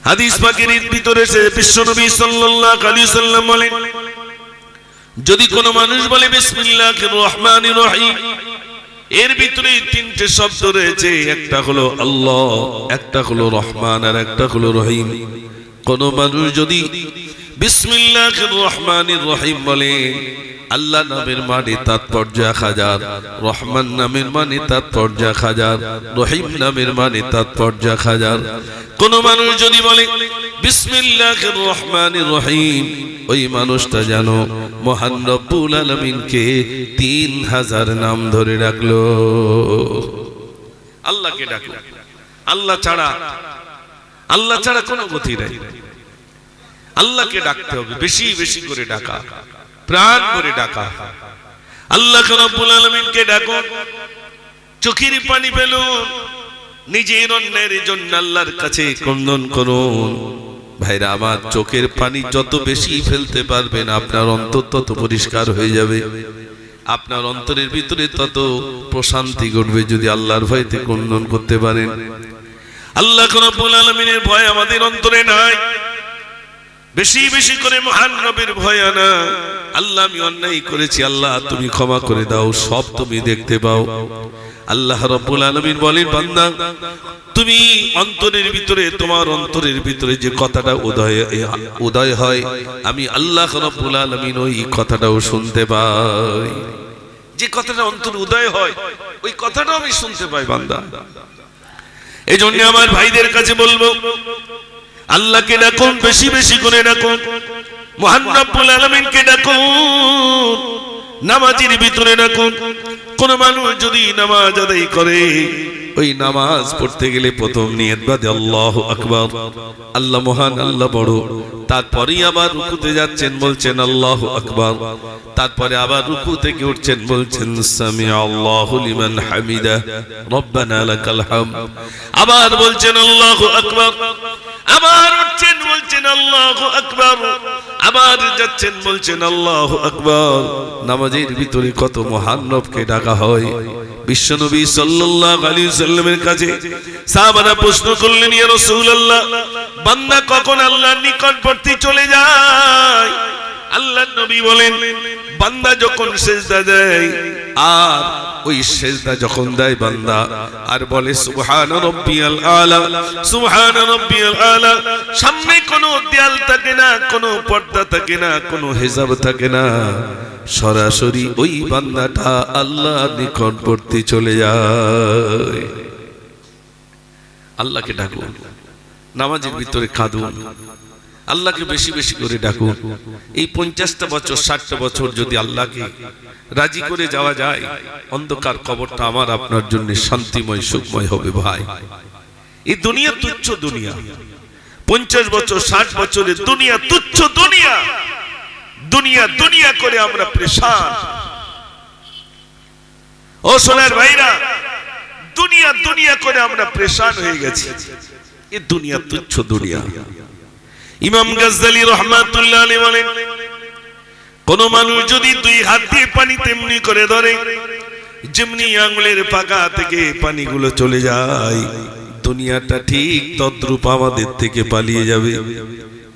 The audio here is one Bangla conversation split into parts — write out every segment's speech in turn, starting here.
হাদিস পাকের ভিতরে বিশ্বনবী সাল্লাল্লাহু আলাইহি ওয়াসাল্লাম বলেন, যদি কোনো মানুষ বলে বিসমিল্লাহির রহমানির রহিম, এর ভিতরে তিনটে শব্দ রয়েছে, একটা হলো আল্লাহ, একটা হলো রহমান, আর একটা হলো রহিম। কোন মানুষ যদি বিসমিল্লাহির রহমানির রহিম বলে, আল্লাহ নামের মানে তাৎপর্য 1000, রহমান নামের মানে তাৎপর্য 1000, রহিম নামের মানে তাৎপর্য 1000। কোন মানুষ যদি বলে বিসমিল্লাহির রহমানির রহিম, ওই মানুষটা যেন মহান রব্বুল আলামিনকে 3000 নাম ধরে রাখলো। আল্লাহকে ডাকো, আল্লাহ ছাড়া কোনো গতি নাই। আল্লাহকে ডাকতে হবে, বেশি বেশি করে ডাকা, প্রাণ করে ডাকা। আল্লাহ রব্বুল আলামিনকে ডাকো, চোখের পানি ফেলুন, নিজের অন্যের জন্য আল্লাহর কাছে ক্রন্দন করুন। ভাইরা আমার, চোখের পানি যত বেশি ফেলতে পারবেন আপনার অন্তর তত পরিষ্কার হয়ে যাবে, আপনার অন্তরের ভিতরে তত প্রশান্তি ঘটবে যদি আল্লাহর ভয়তে ক্রন্দন করতে পারেন। আল্লাহ রব্বুল আলামিনের ভয় আমাদের অন্তরে নাই, বেশি বেশি করে মহান রবের ভয় আনা। আল্লাহ আমি অন্যায় করেছি, আল্লাহ তুমি ক্ষমা করে দাও, সব তুমি দেখতে পাও। আল্লাহ রাব্বুল আলামিন বলেন, বান্দা তুমি অন্তরের ভিতরে, তোমার অন্তরের ভিতরে যে কথাটা উদয় হয়, আমি আল্লাহ রাব্বুল আলামিন ওই কথাটাও শুনতে পাই। যে কথাটা অন্তর উদয় হয় ওই কথাটাও আমি শুনতে পাই বান্দা। এই জন্য আমার ভাইদের কাছে বলবো, আল্লাহকে ডাকুন, বেশি বেশি করে ডাকুন, মহান রব্বুল আলামিনকে ডাকুন, নামাজের ভিতরে ডাকুন। কোন মানুষ যদি নামাজ আদায় করে, ওই নামাজ পড়তে গেলে প্রথম নিয়ত বাদে আল্লাহু আকবার, আল্লাহ মহান, আল্লাহ বড়। তারপরে আবার রুকুতে যাচ্ছেন, বলছেন আল্লাহু আকবার। তারপরে আবার রুকু থেকে উঠছেন, বলছেন সামিআ আল্লাহু লিমান হামিদা রব্বানা লাকাল হামদ। আবার বলছেন আল্লাহু আকবার, আবার উঠছেন, বলছেন আল্লাহু আকবার, আবার যাচ্ছেন, বলছেন আল্লাহু আকবার। নামাজের ভিতরে কত মহান রবকে ডাকা হয়। বিশ্বনবী সাল্লাল্লাহু আলাইহি ওয়াসাল্লামের কাছে সাহাবারা প্রশ্ন করলেন, ইয়া রাসূলুল্লাহ, বান্দা কখন আল্লাহর নিকটবর্তী চলে যায়? আল্লাহর নবী বলেন, বান্দা যখন সিজদা দেয়, আর ওই সিজদা যখন দেয় বান্দা আর বলে সুবহান রাব্বিয়াল আলা, সুবহান রাব্বিয়াল আলা, সামনে কোনো দেয়াল থাকে না, কোনো পর্দা থাকে না, কোনো হিজাব থাকে না, সরাসরি ওই বান্দাটা আল্লাহর নিকটবর্তী চলে যায়। আল্লাহকে ডাকুন, নামাজের ভিতরে কাঁদুন, আল্লাহকে বেশি বেশি করে ডাকুন। এই 50টা বছর 60টা বছর যদি আল্লাহকে রাজি করে যাওয়া যায়, অন্ধকার কবরটা আমার আপনার জন্য শান্তিময় সুখময় হবে। ভাই, এই দুনিয়া তুচ্ছ দুনিয়া, 50 বছর 60 বছরের দুনিয়া তুচ্ছ দুনিয়া, দুনিয়া দুনিয়া করে আমরা পেরেশান। ও সোনার ভাইরা, দুনিয়া দুনিয়া করে আমরা পেরেশান হয়ে গেছি। এই দুনিয়া তুচ্ছ দুনিয়া। ইমাম গাজ্জালী রাহমাতুল্লাহ আলাইহি বলেন, কোন মানুষ যদি 2 হাত দিয়ে পানি তেমনি করে ধরে, যেমনি আঙ্গুলের পাকা থেকে পানিগুলো চলে যায়, দুনিয়াটা ঠিক তদ্রূপ আমাদের থেকে পালিয়ে যাবে।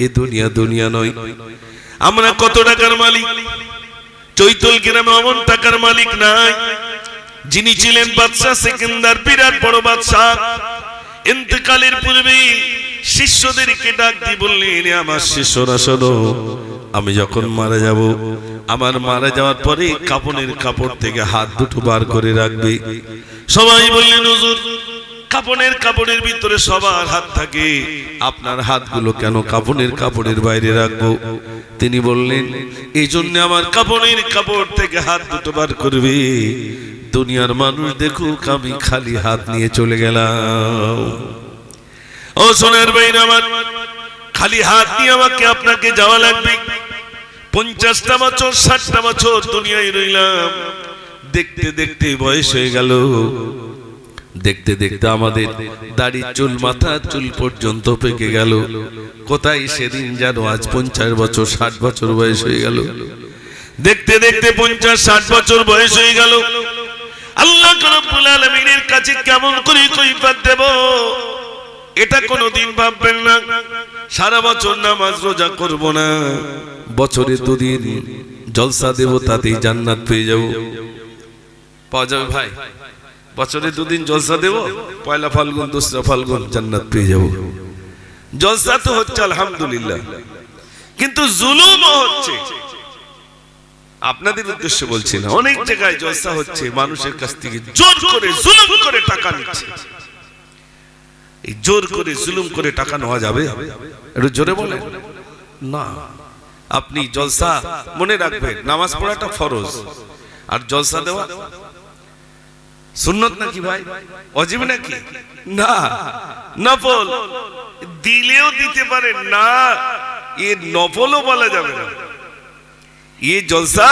এ দুনিয়া দুনিয়া নয়। আমরা কত টাকার মালিক, চৈতল গ্রামে অমন টাকার মালিক নাই। যিনি ছিলেন বাদশাহ সেকেন্দার, বিরাট বড় বাদশাহ, ইন্তেকালের পূর্বে শিষ্যদেরকে ডাক দিয়ে বললেন, আমার শিষ্যরা শোনো, আমি যখন মারা যাব, আমার মারা যাওয়ার পরে কাফনের কাপড় থেকে হাত দুটো বার করে রাখবে। সবাই বললেন, হুজুর, কাফনের কাপড়ের ভিতরে সবার হাত থাকে, আপনার হাতগুলো কেন কাফনের কাপড়ের বাইরে রাখবো? তিনি বললেন, এই জন্য আমার কাফনের কাপড় থেকে হাত দুটো বার করবে, দুনিয়ার মানুষ দেখুক আমি খালি হাত নিয়ে চলে গেলাম। ও সোনার ভাইরা আমার, খালি হাত নিয়ে আমাকে আপনাকে যাওয়া লাগবে। 50টা বছর 60টা বছর দুনিয়ায় রইলাম, দেখতে দেখতে বয়স হয়ে গেল, দেখতে দেখতে আমাদের দাড়ি চুল, মাথা চুল পর্যন্ত পেকে গেল। কোথায় সেদিন যেন আজ 50 বছর 60 বছর বয়স হয়ে গেল। দেখতে দেখতে 50-60 বছর বয়স হয়ে গেল। আল্লাহ রাব্বুল আলামিনের কাছে কেমন করে কৈফিয়ত দেব? এটা কোনোদিন ভাববেন না সারা বছর নামাজ রোজা করব না, বছরে দুদিন জলসা দেব, তাতেই জান্নাত পেয়ে যাব। পাওয়া যাবে ভাই? বছরে দুদিন জলসা দেব, পয়লা ফাল্গুন দোসরা ফাল্গুন জান্নাত পেয়ে যাব। জলসা তো হচ্ছে আলহামদুলিল্লাহ, কিন্তু জুলুমও হচ্ছে। আপনাদের উদ্দেশ্যে বলছি না, অনেক জায়গায় জলসা হচ্ছে, মানুষের কাছ থেকে জোর করে জুলুম করে টাকা নিচ্ছে। এই জোর করে জুলুম করে টাকা নেওয়া যাবে? একটু জোরে বলেন না। আপনি জলসা মনে রাখবেন, নামাজ পড়াটা ফরজ, আর জলসা দেওয়া সুন্নত নাকি ভাই? ওয়াজিব নাকি? না, নফল। দিলেও দিতে পারেন না, এ নফলও বলা যাবে না। ये जलसा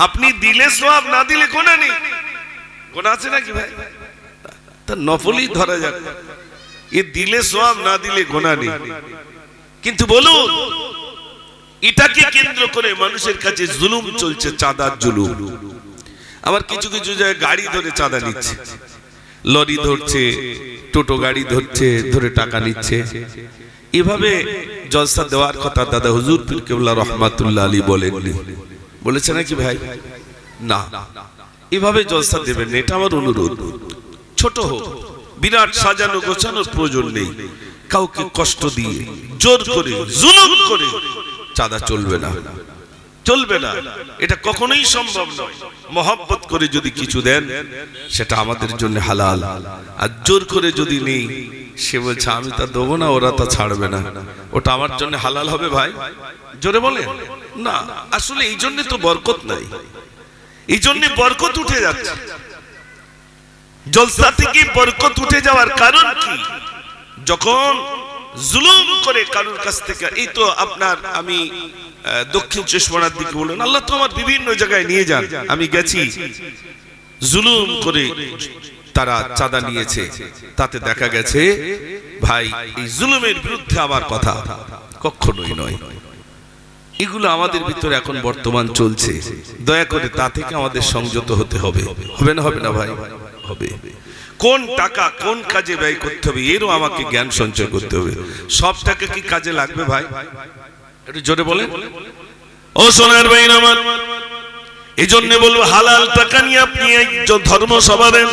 अपनी दिले सवाब ना दिले गुनाह नहीं, गुनाह আছে নাকি ভাই? তা নফলই ধরা যাক, ये दिले सवाब ना दिले गुनाह नहीं। কিন্তু বলুন, এটাকে কেন্দ্র করে মানুষের কাছে জুলুম চলছে, চাঁদার জুলুম। আবার কিছু কিছু জায়গায় গাড়ি ধরে চাঁদা নিচ্ছে, লরি ধরছে, টোটো গাড়ি ধরছে, ধরে টাকা নিচ্ছে। এভাবে জলসা দেওয়ার কথা দাদা হুজুর পীর কেবলা রহমাতুল্লাহ আলী বলেননি, বলেছে নাকি ভাই? না, এভাবে জলসা দেবেন না, এটা আমার অনুরোধ। ছোট হোক, বিরাট সাজানো গোছানোর প্রয়োজন নেই। কাউকে কষ্ট দিয়ে জোর করে জুলুম করে চাঁদা চলবে না, চলবে না, এটা কখনোই সম্ভব নয়। মহব্বত করে যদি কিছু দেন সেটা আমাদের জন্য হালাল, আর জোর করে যদি নেই, সে বলছে আমি তা দেবো না, ওরা তা ছাড়বে না, ওটা আমার জন্য হালাল হবে ভাই? জোরে বলে না। আসলে এই জন্য তো বরকত নাই, এই জন্য বরকত উঠে যাচ্ছে। জলসা থেকে বরকত উঠে যাওয়ার কারণ কি? যখন জুলুম করে কারোর কাছ থেকে, এই তো আপনার আমি দক্ষিণ চশমার দিকে বললেন, আল্লাহ তো আমার বিভিন্ন জায়গায় নিয়ে যান, আমি গেছি, জুলুম করে তারা চাঁদা নিয়েছে, তাতে দেখা গেছে ভাই এই জুলুমের বিরুদ্ধে আমার কথা কখনোই নয়। এগুলো আমাদের ভিতরে এখন বর্তমান চলছে, দয়া করে তা থেকে আমাদের সংযত হতে হবে। হবে না? হবে না ভাই? হবে। কোন টাকা কোন কাজে ব্যয় করতে হবে এরও আমাকে জ্ঞান সঞ্চয় করতে হবে। সব টাকা কি কাজে লাগবে ভাই? একটু জোরে বলেন। ও সোনার ভাই আমার, এই জন্য বলবো হালাল টাকা নিয়ে আপনি ধর্ম সভাবেন,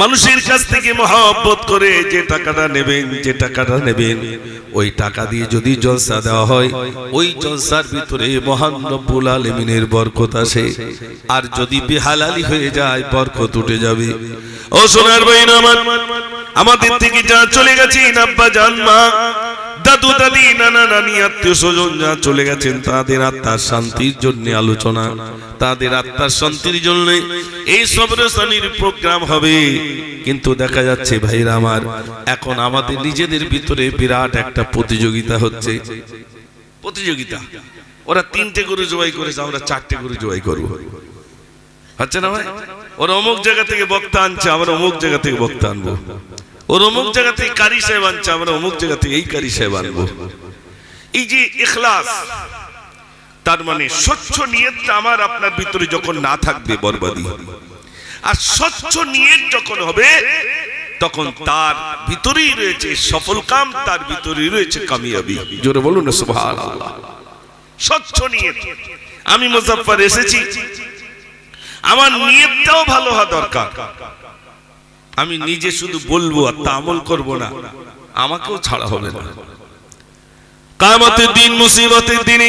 মানুষের কাছ থেকে মহব্বত করে যে টাকাটা নেবেন, যে টাকাটা নেবেন, ওই টাকা দিয়ে যদি জলসা দেওয়া হয়, ওই জলসার ভিতরে মহান রব্বুল আলামিনের বরকত আসে। আর যদি বেহালালি হয়ে যায়, বরকত উঠে যাবে। ও সোনার ভাই আমার, আমাদের থেকে যা চলে গেছে, আব্বা জান, মা, দাদু দাদি, নানা নানি, আত্মীয় স্বজন যা চলে গেছেন, তাদের আত্মার শান্তির জন্য আলোচনা, তাদের আত্মার শান্তির জন্য এই সবরসানির প্রোগ্রাম হবে। কিন্তু দেখা যাচ্ছে ভাইরা আমার, এখন আমাদের নিজেদের ভিতরে বিরাট একটা প্রতিযোগিতা হচ্ছে। প্রতিযোগিতা, ওরা 3টে গরু জবাই করেছে, আমরা 4টে গরু জবাই করবো, হচ্ছে না ভাই? ওরা অমুক জায়গা থেকে বক্তা আনছে, আমরা অমুক জায়গা থেকে বক্তা আনবো। ওর অমুক জায়গা থেকে কারি সাহেব আনছে, আমরা অমুক জায়গা থেকে এই কারি সাহেব আনবো। এই যে ইখলাস, তার মানে স্বচ্ছ নিয়তটা আমার আপনার ভিতরে যখন না থাকবে, বরবাদি। আর স্বচ্ছ নিয়ত যখন হবে, তখন তার ভিতরেই রয়েছে সফল কাম, তার ভিতরেই রয়েছে কামিয়াবি। জোরে বলুন না সুবহানাল্লাহ। স্বচ্ছ নিয়ত। আমি মুজাফফর এসেছি, আমার নিয়তটাও ভালো হওয়া দরকার। আমি নিজে শুধু বলবো আর তা আমল করব না, আমাকেও ছাড়া হবে না। কিয়ামতের দিন, মুসিবতের দিনে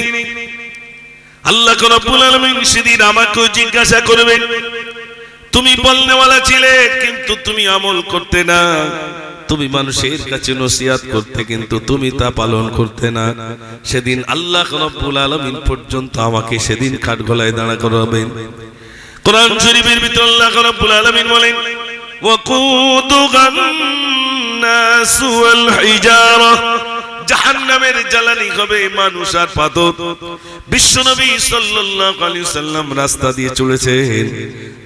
আল্লাহ রাব্বুল আলামিন সেদিন আমাকেও জিজ্ঞাসা করবেন, তুমি বলনেওয়ালা ছিলে কিন্তু তুমি আমল করতে না, তুমি মানুষের কাছে নসিহত করতে কিন্তু তুমি তা পালন করতে না। সেদিন আল্লাহ রাব্বুল আলামিন পর্যন্ত আমাকে সেদিন কাঠগড়ায় দাঁড়া করাবেন। কোরআন শরীফের ভিতরে আল্লাহ রাব্বুল আলামিন বলেন, ওয়াকুদুহা الناس والحجارة, জাহান্নামের জ্বালানি হবে মানুষ আর পাথর। বিশ্বনবী সাল্লাল্লাহু আলাইহি সাল্লাম রাস্তা দিয়ে চলেছেন,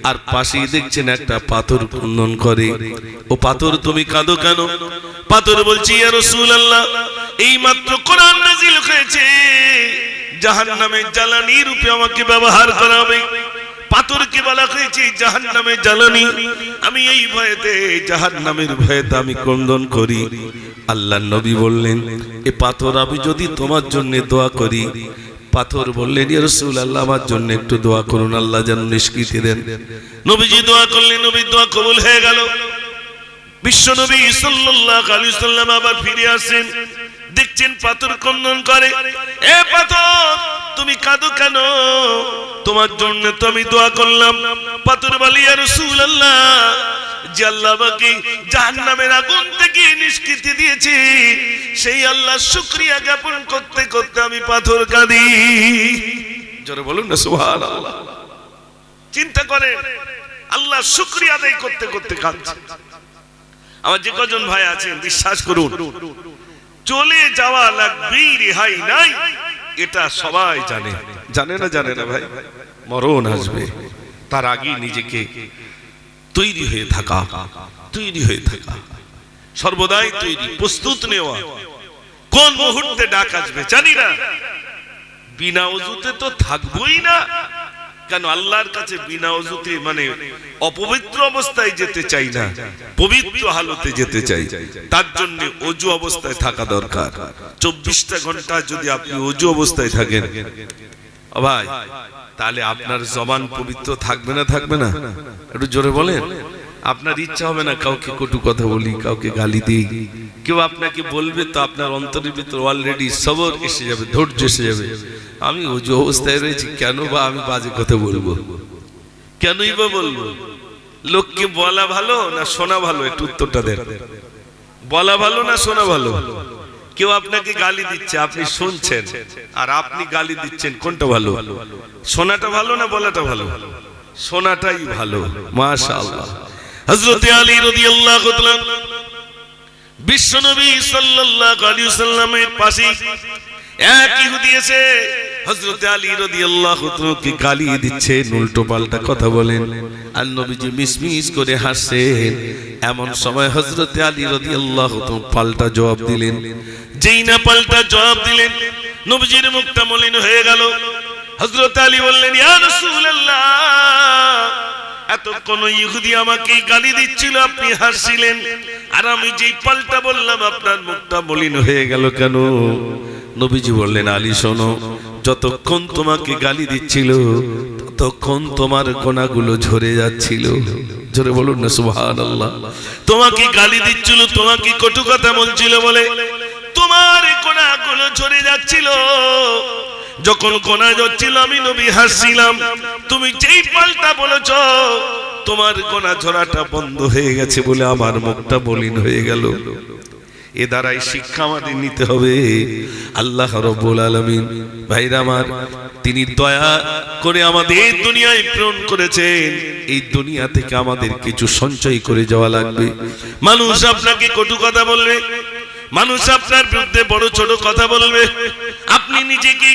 আর পাশেই দেখছেন একটা পাথর খনন করে। ও পাথর, তুমি কাঁদো কেন? পাথর বলছে, ইয়া রাসূলুল্লাহ, এই মাত্র কোরআন নাযিল হয়েছে, জাহান্নামের জ্বালানি রূপে আমাকে ব্যবহার করা হবে। পাথরকে বলা হয়েছে জাহান্নামের জ্বালানি। আমি এই ভয়েতে জাহান্নামের ভয়েতে আমি ক্রন্দন করি। আল্লাহর নবী বললেন, এ পাথর আমি যদি তোমার জন্য দোয়া করি। পাথর বললেন, ইয়া রাসূলুল্লাহ আমার জন্য একটু দোয়া করুন, আল্লাহ যেন নিষ্কৃতি দেন। নবীজি দোয়া করলেন, নবীর দোয়া কবুল হয়ে গেল। বিশ্ব নবী সাল্লাল্লাহু আলাইহি সাল্লাম আবার ফিরে আসেন, দেখছেন পাথর ক্রন্দন করে। এ পাথর তুমি কাঁদো কেন? তোমার জন্য তো আমি দোয়া করলাম। পাথর বলে, ইয়া রাসূলুল্লাহ, যে আল্লাহ আমাকে জাহান্নামের আগুন থেকে নিষ্কৃতি দিয়েছে, সেই আল্লাহর শুকরিয়া জ্ঞাপন করতে করতে আমি পাথর কাঁদি। জোরে বলুন না সুবহানাল্লাহ। চিন্তা করেন, আল্লাহর শুকরিয়া আদায় করতে করতে কাঁদছে। আমার যে কজন ভাই আছেন, বিশ্বাস করুন, চলে যাওয়া লাগবে, রেহাই নাই, এটা সবাই জানে। জানে না? জানে না ভাই, মরণ আসবে, তার আগে নিজেকে তৈরি হয়ে থাকা, তৈরি হয়ে থাকা, সর্বদাই তৈরি, প্রস্তুত নেওয়া। কোন মুহূর্তে ডাক আসবে জানি না। বিনা ওযুতে তো থাকবোই না। কেন? আল্লাহর কাছে বিনা ওযুতে মানে অপবিত্র অবস্থায় যেতে চাই না, পবিত্র হালতে যেতে চাই। তার জন্য ওযু অবস্থায় থাকা দরকার। 24টা ঘন্টা যদি আপনি ওযু অবস্থায় থাকেন ভাই, তাহলে আপনার জবান পবিত্র থাকবে না? থাকবে না? একটু জোরে বলেন। আপনার ইচ্ছা হবে না কাউকে কটু কথা বলি, কাউকে গালি দিই। কেউ আপনাকে বলবে তো আপনার অন্তরের ভিতর অলরেডি সবর এসে যাবে, ধৈর্য এসে যাবে। আমি ওযু অবস্থায় রয়েছি, কেন বা আমি বাজে কথা বলবো? কেনই বা বলবো? লোককে বলা ভালো না শোনা ভালো? একটু উত্তরটা দেন। বলা ভালো না শোনা ভালো? কেউ আপনাকে গালি দিচ্ছে, আপনি শুনছেন, আর আপনি গালি দিচ্ছেন, কোনটা ভালো? শোনাটা ভালো না বলাটা ভালো? শোনাটাই ভালো। মাশাআল্লাহ। হযরত আলী রাদিয়াল্লাহু তাআলা বিশ্বনবী সাল্লাল্লাহু আলাইহি ওয়াসাল্লামের পাশে এক ইহুদি এসে হযরত আলী রাদিয়াল্লাহু তাআলাকে গালি দিচ্ছেন, উল্টো পাল্টা কথা বলেন, আর নবীজি মিসমিস করে হাসছেন। এমন সময় হযরত আলী রাদিয়াল্লাহু তাআলা পাল্টা জবাব দিলেন। যেই না পাল্টা জবাব দিলেন, নবীজির মুখটা মলিন হয়ে গেল। হযরত আলী বললেন, ইয়া রাসূলুল্লাহ, এতক্ষণ ইহুদি আমাকে গালি দিচ্ছিল, আপনি হাসছিলেন, আর আমি যেই পাল্টা বললাম আপনার মুখটা মলিন হয়ে গেল কেন? নবীজি বললেন, আলী শোনো, যতক্ষণ তোমাকে গালি দিচ্ছিল ততক্ষণ তোমার গোনাগুলো ঝরে যাচ্ছিল। জোরে বলুন না সুবহানাল্লাহ। তোমাকে গালি দিচ্ছিল, তোমাকে কটু কথা বলছিল বলে তোমার গোনাগুলো ঝরে যাচ্ছিল। যখন গোনা যাচ্ছিল আমি নবী হাসছিলাম, তুমি যেই পাল্টা বলেছ তোমার গোনা ঝরাটা বন্ধ হয়ে গেছে বলে আমার মুখটা মলিন হয়ে গেল। এ দ্বারাই শিক্ষা আমাদের নিতে হবে। আল্লাহ রাব্বুল আলামিন ভাইরা আমার, তিনি দয়া করে আমাদের দুনিয়ায় প্রেরণ করেছেন। এই দুনিয়া থেকে আমাদের কিছু সঞ্চয় করে যাওয়া লাগবে। মানুষ আপনাকে কটু কথা বলবে, মানুষ আপনার বিরুদ্ধে বড় ছোট কথা বলবে, আপনি নিজেকে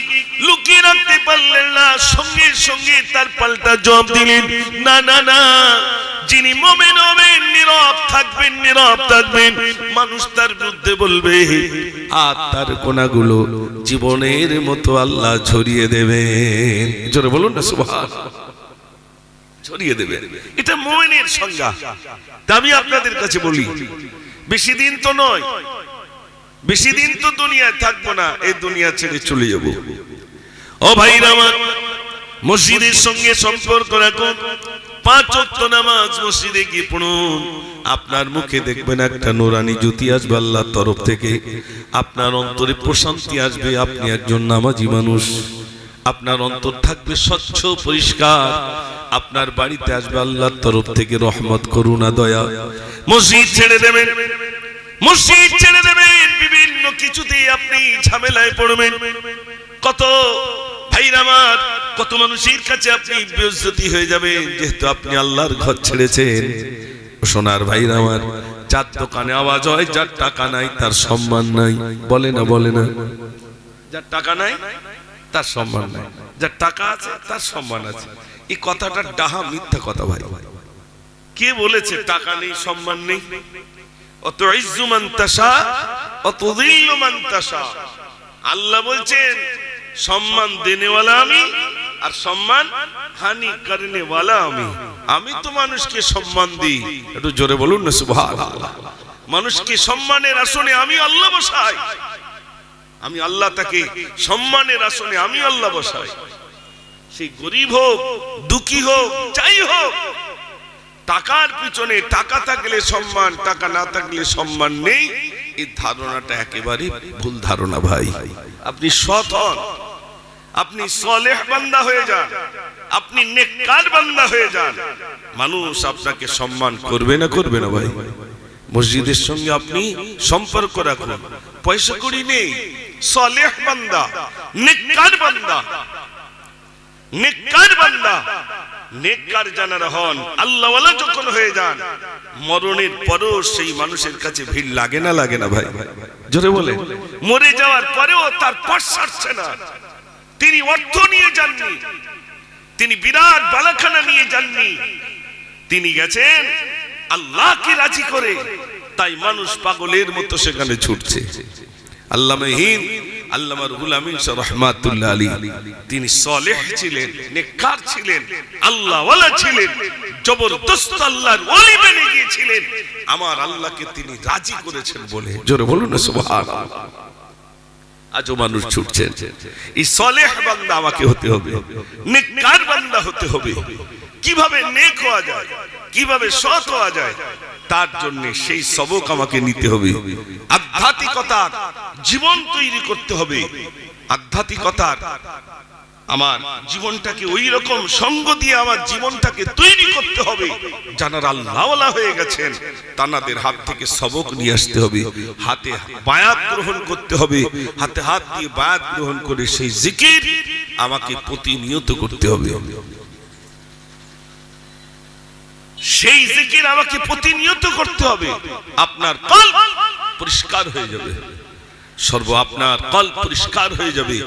লুকিয়ে রাখতে পারলেন না, সঙ্গে সঙ্গে তার পাল্টা জবাব দিলেন। না না না, যিনি মুমিন হবেন নীরব থাকবেন, নীরব থাকবেন। মানুষ তার বিরুদ্ধে বলবে আর তার গুনাহগুলো জীবনের মতো আল্লাহ ছড়িয়ে দেবেন। জোরে বলুন না সুবহানাল্লাহ। ছড়িয়ে দেবেন, এটা মুমিনের সংজ্ঞা। আমি আপনাদের কাছে বলি, বেশি দিন তো নয়, বেশি দিন তো দুনিয়ায় থাকবো না, এই দুনিয়া ছেড়ে চলে যাব। ও ভাইরা আমার, মসজিদের সঙ্গে সম্পর্ক রাখুন। 5 ওয়াক্ত নামাজ মসজিদে গিয়ে পড়ুন। আপনার মুখে দেখবেন একটা নূরানি জ্যোতি আসবে আল্লাহর তরফ থেকে। আপনার অন্তরে প্রশান্তি আসবে, আপনি একজন নামাজি মানুষ। আপনার অন্তর থাকবে স্বচ্ছ পরিষ্কার। আপনার বাড়িতে আসবে আল্লাহর তরফ থেকে রহমত, করুণা, দয়া। মসজিদ ছেড়ে দেবেন, মসজিদ ছেড়ে দেবেন, বিভিন্ন কিছুতে আপনি ঝামেলায় পড়বেন। কত ভাইরা আমার, কত মানুষের কাছে আপনি বেইজ্জতি হয়ে যাবেন, যেহেতু আপনি আল্লাহর ঘর ছেড়েছেন। সোনার ভাইরা আমার, যার দোকানে আওয়াজ হয় যার টাকা নাই তার সম্মান নাই, বলে না? বলে না? যার টাকা নাই তার সম্মান নাই, যার টাকা আছে তার সম্মান আছে। এই কথাটা ডাহা মিথ্যা কথা ভাই। কে বলেছে টাকা নেই সম্মান নেই? অতুইজ্জু মান তাশা অতুযিল্লু মান তাশা। আল্লাহ বলছেন সম্মান দেনেওয়ালা আমি, আর সম্মান হানি করনে ওয়ালা আমি। আমি তো মানুষকে সম্মান দিই, একটু জোরে বলুন না সুবহানাল্লাহ। মানুষকে সম্মানের আসনে আমি আল্লাহ বসাই, আমি আল্লাহ তাকে সম্মানের আসনে আমি আল্লাহ বসাই। সেই গরিব হোক দুঃখী হোক যাই হোক, টাকার পিছনে টাকা থাকলে সম্মান, টাকা না থাকলে সম্মান নেই, এই ধারণাটা একেবারে ভুল ধারণা ভাই। আপনি সৎ হন, আপনি সালেহ বান্দা হয়ে যান, আপনি নেককার বান্দা হয়ে যান, মানুষ আপনাকে সম্মান করবে না করবে না ভাই। মসজিদের সঙ্গে আপনি সম্পর্ক রাখুন, পয়সা কড়ি নেই, সালেহ বান্দা নেককার বান্দা, নেককার বান্দা, নেককার জানারা হন, আল্লাহওয়ালা যখন হয়ে যান, মরণের পরও সেই মানুষের কাছে ভিড় লাগে না লাগে না ভাই? জোরে বলে। মরে যাওয়ার পরেও তার পথ ছাড়ছে না। তিনি অর্থ নিয়ে যাননি, তিনি বিরাট বালাখানা নিয়ে যাননি, তিনি গেছেন আল্লাহকে রাজি করে, তাই মানুষ পাগলের মতো সেখানে ছুটছে। আল্লামা হিন্দ আল্লামা রুহুল আমিন রাহমাতুল্লাহ আলাইহি, তিনি সালেহ ছিলেন, নেককার ছিলেন, আল্লাহওয়ালা ছিলেন, জবরদস্ত আল্লাহর ওলি বনে গিয়েছিলেন। আমার আল্লাহকে তিনি রাজি করেছেন বলে, জোরে বলুন না সুবহানাল্লাহ। আজও মানুষ ছুটছেন। এই সালেহ বান্দা আমাকে হতে হবে, নেককার বান্দা হতে হবে। কিভাবে নেক হওয়া যায়, কিভাবে সৎ হওয়া যায়, তার জন্য সেই সবক আমাকে নিতে হবে। আধ্যাত্মিকতার জীবন তৈরি করতে হবে। আধ্যাত্মিকতার আমার জীবনটাকে ওই রকম সঙ্গ দিয়ে আমার জীবনটাকে তৈরি করতে হবে। যারা আল্লাহওয়ালা হয়ে গেছেন তাদের হাত থেকে সবক নিয়ে আসতে হবে, হাতে বায়াত গ্রহণ করতে হবে, হাতে হাত দিয়ে বায়াত গ্রহণ করে সেই জিকির আমাকে প্রতিনিয়ত করতে হবে। সেই জিকির আমাকে প্রতিনিয়ত করতে হবে। আপনার কল্প পরিষ্কার হয়ে যাবে, আপনার কল্প পরিষ্কার হয়ে যাবে।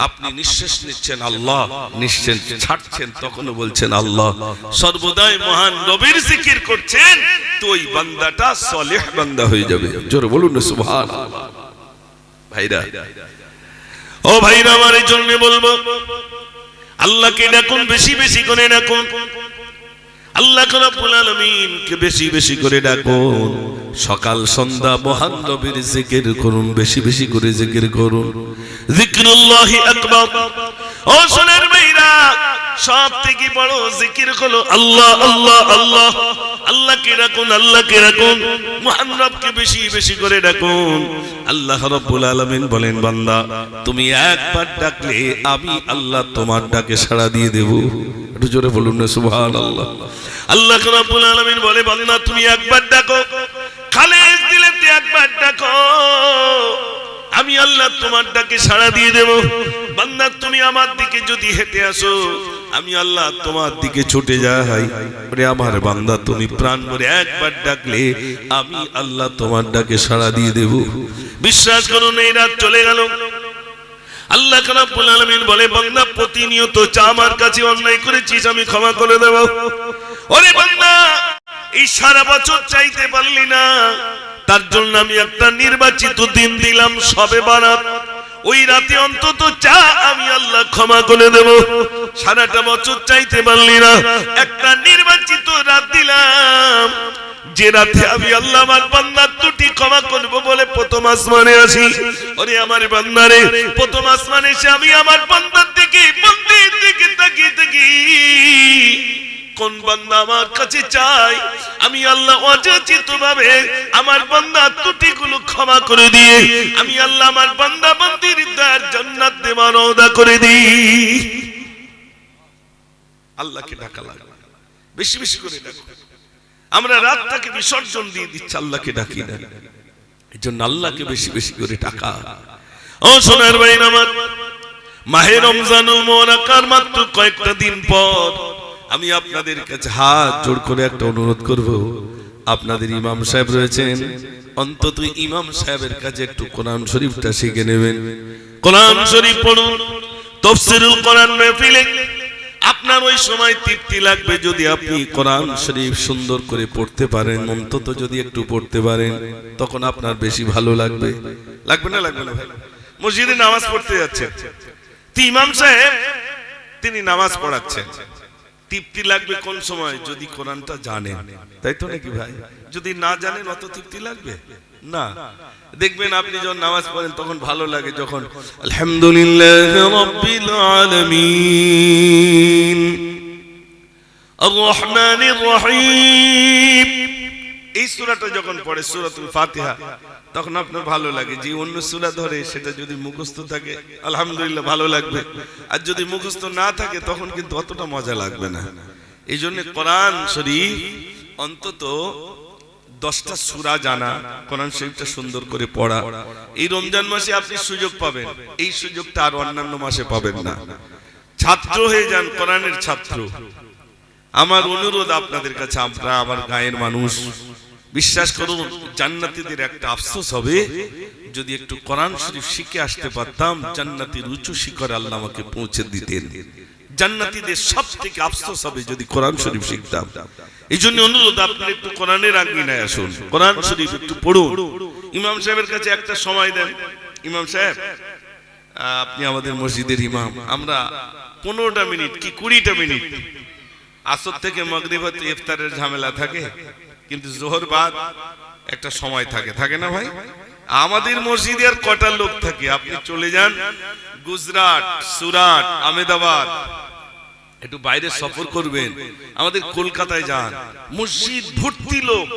আপনি নিঃশ্বাস নিচ্ছেন আল্লাহ, নিঃশ্বাস ছাড়ছেন তখনও বলছেন আল্লাহ, সর্বদাই মহান নবীর জিকির করছেন, তো ওই বান্দাটা সালেহ বান্দা হয়ে যাবে। জোরে বলুন না সুবহানাল্লাহ। ভাইরা, ও ভাইরা, আমার এই জন্য বলবো, আল্লাহকে ডাকুন, বেশি বেশি করে ডাকুন। আল্লাহ রাব্বুল আলামিনকে বেশি বেশি করে ডাকুন। সকাল সন্ধ্যা মহান নবীর জিকির করুন, বেশি বেশি করে জিকির করুন। যিকরুল্লাহি আকবার। ও সোনার ভাইরা, সবথেকে বড় জিকির হলো আল্লাহ আল্লাহ আল্লাহ। আল্লাহকে ডাকুন, আল্লাহকে ডাকুন, মহান রবকে বেশি বেশি করে ডাকুন। আল্লাহ রাব্বুল আলামিন বলেন, বান্দা তুমি একবার ডাকলে আমি আল্লাহ তোমার ডাকে সাড়া দিয়ে দেব। একটু জোরে বলুন না সুবহানাল্লাহ। আল্লাহ রাব্বুল আলামিন বলে, বান্দা তুমি একবার ডাকো, খালেস দিলে একবার ডাকো, আমি আল্লাহ তোমার ডাকে সাড়া দিয়ে দেব। বান্দা তুমি আমার দিকে যদি হেঁটে আসো, আমি আল্লাহ তোমার দিকে ছুটে যাই। ওরে আমার বান্দা, তুমি প্রাণ ভরে একবার ডাকলে আমি আল্লাহ তোমার ডাকে সাড়া দিয়ে দেব। বিশ্বাস করুন, এই রাত চলে গেল। আল্লাহ রাব্বুল আলামিন বলে, বান্দা প্রতিনিয়ত চা, আমার কাছে অন্যায় করেছিস, আমি ক্ষমা করে দেব। ওরে বান্দা, এই সারা বছর চাইতে পারলি না, তার জন্য আমি একটা নির্বাচিত দিন দিলাম, শবে বারাত। ওই রাতে অন্তত চা, আমি আল্লাহ ক্ষমা করে দেব। সারাটা বছর চাইতে পারলি না, একটা নির্বাচিত রাত দিলাম, যে রাতে আমি আল্লাহ আমার বান্দার ত্রুটি ক্ষমা করব বলে প্রথম আসমানে আসি। ওরে আমার বান্দারে, প্রথম আসমানে এসে আমি আমার বান্দার দিকে, বান্দির দিকে তাকিয়ে থাকি, কোন বান্দা আমার কাছে চাই, আমি আল্লাহ অযাচিত ভাবে আমার বান্দার ত্রুটিগুলো ক্ষমা করে দিয়ে আমি আল্লাহ আমার বান্দা বান্দির হৃদয়ের জান্নাত দেওয়ার ওয়াদা করে দিই। আল্লাহকে ডাকা লাগবে, বেশি বেশি করে ডাকো। আমরা রাতটাকে বিসর্জন দিয়ে দিচ্ছি, আল্লাহকে ডাকি না। এই জন্য আল্লাহকে বেশি বেশি করে ডাকা। ও সোনার ভাই আমার, মাহে রমজানুল মুবারাকার মাত্র কয়েকটা দিন পর আমি আপনাদের কাছে হাত জোড় করে একটা অনুরোধ করব। আপনাদের ইমাম সাহেব রয়েছেন, অন্তত ইমাম সাহেবের কাছে একটু কোরআন শরীফটা শিখে নেবেন। কোরআন শরীফ পড়ুন, তাফসীরুল কোরআন মাহফিলে আপনার ওই সময় তৃপ্তি লাগবে যদি আপনি কোরআন শরীফ সুন্দর করে পড়তে পারেন। অন্তত যদি একটু পড়তে পারেন, তখন আপনার বেশি ভালো লাগবে। লাগবে না? লাগবে না ভাই? মসজিদে নামাজ পড়তে যাচ্ছেন, ইমাম সাহেব তিনি নামাজ পড়াচ্ছেন, তৃপ্তি লাগবে কোন সময়? যদি কোরআনটা জানেন, তাই তো নাকি ভাই? যদি না জানেন অত তৃপ্তি লাগবে না। দেখবেন আপনি যখন নামাজ পড়েন তখন ভালো লাগে, যখন আলহামদুলিল্লাহ রাব্বিল আলামিন আর রহমানির রহিম, এই সূরাটা যখন পড়ে সূরাতুল ফাতিহা, তখন আপনার ভালো লাগে। যে অন্য সূরা ধরে সেটা যদি মুখস্থ থাকে আলহামদুলিল্লাহ ভালো লাগবে, আর যদি মুখস্থ না থাকে তখন কিন্তু অতটা মজা লাগবে না। এই জন্য কোরআন শরীফ অন্তত 10টা সূরা জানা, কোরআন শরীফটা সুন্দর করে পড়া, এই রমজান মাসে আপনি সুযোগ পাবেন। এই সুযোগটা আর অন্যান্য মাসে পাবেন না। ছাত্র হয়ে যান, কোরআনের ছাত্র। আমার অনুরোধ আপনাদের কাছে, আপনারা আমার গায়ের মানুষ, বিশ্বাস করুন জান্নাতীদের একটা আফসোস হবে যদি একটু কোরআন শরীফ শিখে আসতে পারতাম, জান্নাতীর উঁচু শিখরে আল্লাহ আমাকে পৌঁছে দিতেন। জান্নাতীদের সবথেকে আফসোস হবে যদি কোরআন শরীফ শিখতাম। এই জন্য অনুরোধ, আপনারা একটু কোরআনের আঙ্গিনায় আসুন, কোরআন শরীফ একটু পড়ুন। ইমাম সাহেবের কাছে একটা সময় দেন। ইমাম সাহেব, আপনি আমাদের মসজিদের ইমাম, আমরা 15টা মিনিট কি 20টা মিনিট, আসর থেকে মাগরিব হতে ইফতারের ঝামেলা থাকে, কিন্তু জোহর বাদ একটা সময় থাকে, থাকে না ভাই? আমাদের মসজিদে আর কটা লোক থাকে? আপনি চলে যান গুজরাট, সুরাট, আহমেদাবাদ, একটু বাইরে সফর করবেন, আমাদের কলকাতায় যান, মসজিদ ভর্তি লোক।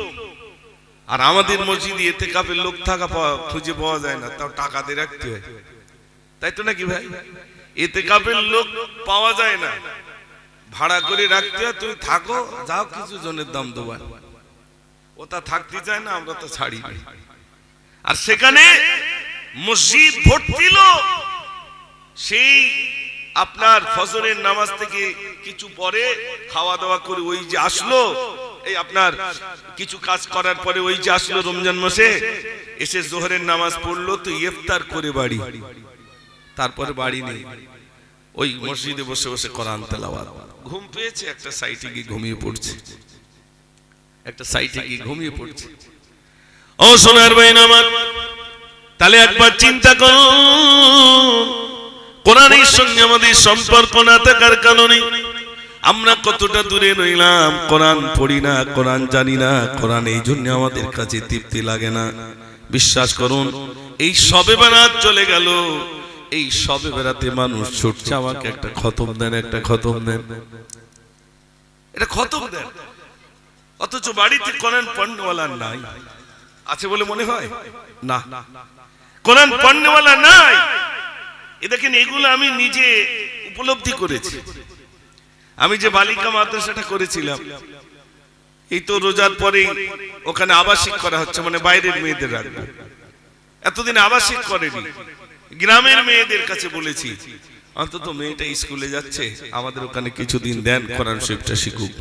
আর আমাদের মসজিদে ইতিকাফের লোক থাকা খুঁজে পাওয়া যায় না, তাও টাকা দিয়ে রাখতে হয়, তাই তো নাকি ভাই? ইতিকাফের লোক পাওয়া যায় না, ভাড়া করে রাখতে হয়। তুমি থাকো, যাও, কিছু জনের দাম দেবার, ওটা থাকতে চায় না, আমরা তো ছাড়ি। আর সেখানে মসজিদ ভর্তি লোক। সেই আপনার ফজরের নামাজ থেকে কিছু পরে খাওয়া দাওয়া করে ওই যে আসলো, এই আপনার কিছু কাজ করার পরে ওই যে আসলো রমজান মাসে, এসে জোহরের নামাজ পড়লো, তো ইফতার করে বাড়ি, তারপরে বাড়ি নেই, ওই মসজিদে বসে বসে কোরআন তেলাওয়াত। ঘুম পেয়েছে, একটা সাইটে গিয়ে ঘুমিয়ে পড়ছে, একটা সাইটে গিয়ে ঘুমিয়ে পড়ছে। ও সোনার ভাই আমার, তাহলে একবার চিন্তা করো, কোরআনের সঙ্গে আমাদের সম্পর্ক না থাকার কারণে আমরা কতটা দূরে রইলাম। কোরআন পড়ি না, কোরআন জানি না, কোরআন এই জন্য আমাদের কাছে তৃপ্তি লাগে না। বিশ্বাস করুন, এই শবে বরাত চলে গেল, এই শবে বরাতে মানুষ ছুটছে, আমাকে একটা খতম দেন, একটা খতম দেন, এটা খতম দেন। অথচ বাড়িতে কোরআন পড়নেওয়ালা নাই, আছে বলে মনে হয় না, কোরআন পড়নেওয়ালা নাই। এ দেখেন, এগুলো আমি নিজে উপলব্ধি করেছি। আমি যে বালিকা মাদ্রাসাটা করেছিলাম, এই তো রোজার পরে ওখানে আবাসিক করা হচ্ছে, মানে বাইরের মেয়েদের রাখবে। এতদিন আবাসিক করেনি, গ্রামের মেয়েদের কাছে বলেছি অন্তত মেয়েটা স্কুলে যাচ্ছে, আমাদের ওখানে কিছুদিন দেন, কোরআন শরীফটা শিখুক।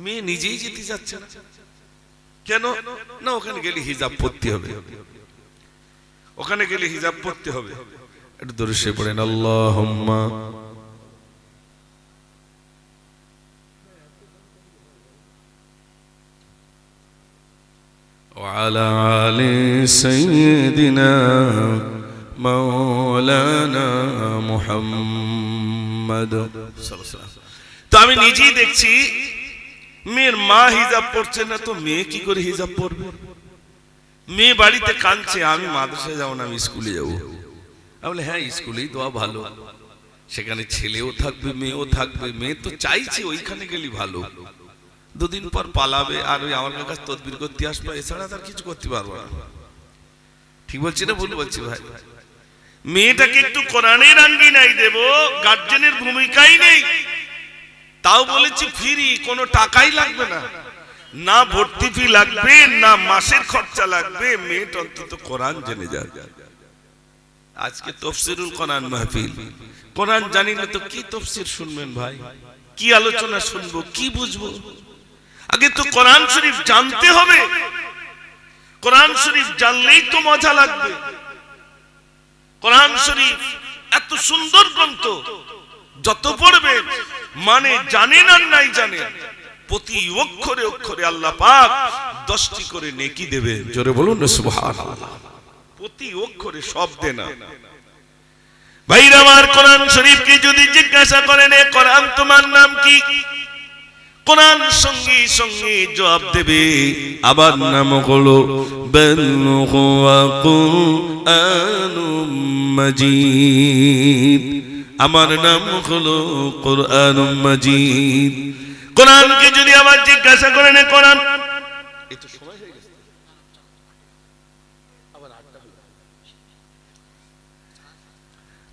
মেয়ে নিজেই যেতে যাচ্ছে না, কেন না? ওখানে গেলে হিজাব পড়তে হবে, ওখানে গেলে হিজাব পড়তে হবে। একটু দরুদ শরীফ পড়েন, আল্লাহুম্মা وعلى آل سيدنا مولانا محمد। তো আমি নিজেই দেখছি মেয়ের মা হিজাব পড়ছে না, তো মেয়ে কি করে হিজাব পড়বে? মেয়ে বাড়িতে কাঁদছে, আমি মাদ্রাসায় যাবো না, আমি স্কুলে যাবো। আমি বলি হ্যাঁ, স্কুলেই দেওয়া ভালো, সেখানে ছেলেও থাকবে, মেয়েও থাকবে। মেয়ে তো চাইছে ওইখানে গেলে ভালো, দুদিন পর পালাবে, আর ওই আমার কাছে তদবির করতে আসবে, এছাড়া তার কিছু করতে পারবো না। ঠিক বলছি না ভুল বলছি ভাই? মেয়েটাকে একটু কোরআনের আঙ্গিনায় দেব, গার্জেনের ভূমিকাই নেই। তাও বলেছি ফ্রি, কোনো টাকাই লাগবে না, না ভর্তি ফি লাগবে, না মাসের খরচা লাগবে, মেয়েটা অন্তত কোরআন জেনে যাক। আজকে তাফসীরুল কোরআন মাহফিল, কোরআন জানি না তো কি তাফসীর শুনবেন ভাই? কি আলোচনা শুনবো, কি বুঝবো? আগে তো কোরআন শরীফ জানতে হবে, কোরআন শরীফ জানলেই তো মজা লাগবে। কোরআন শরীফ এত সুন্দর গ্রন্থ, যত পড়বে মানে জানেন আর নাই জানেন, প্রতি অক্ষরে অক্ষরে আল্লাহ পাক 10টি করে নেকি দেবে। জোরে বলুন না সুবহানাল্লাহ। প্রতি অক্ষরে, শব্দে না। ভাইরা আমার, কোরআন শরীফকে যদি জিজ্ঞাসা করেন এ কোরআন তোমার নাম কি, কোরআন সঙ্গে সঙ্গে জবাব দেবে আবার নাম হলো বাল হুয়া কুরআনুম মাজিদ, আমার নাম হলো কুরআনুম মাজিদ। কোরআনকে যদি আবার জিজ্ঞাসা করেন এ কোরআন, এত সময় হয়ে গেছে, আবার 8টা হলো।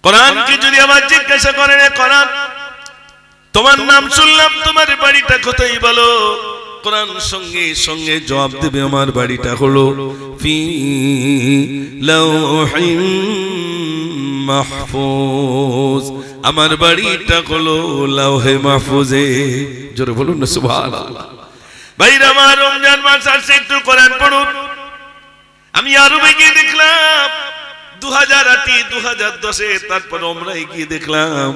কোরআনকে যদি আবার জিজ্ঞাসা করেন এ কোরআন তোমার নাম শুনলাম, তোমার বাড়িটা কোথায় বলো, কোরআন সঙ্গে সঙ্গে জবাব দেবে আমার বাড়িটা হলো ফি লাউহিম মাহফুজ, আমার বাড়িটা হলো লাউহে মাহফুজে। জোরে বলুন না সুবহানাল্লাহ। ভাইরা আমার, রমজান মাস আসছে, একটু কোরআন পড়ুন। আমি আরবে গিয়ে দেখলাম 2008 2010-এ, তারপর আমরাই গিয়ে দেখলাম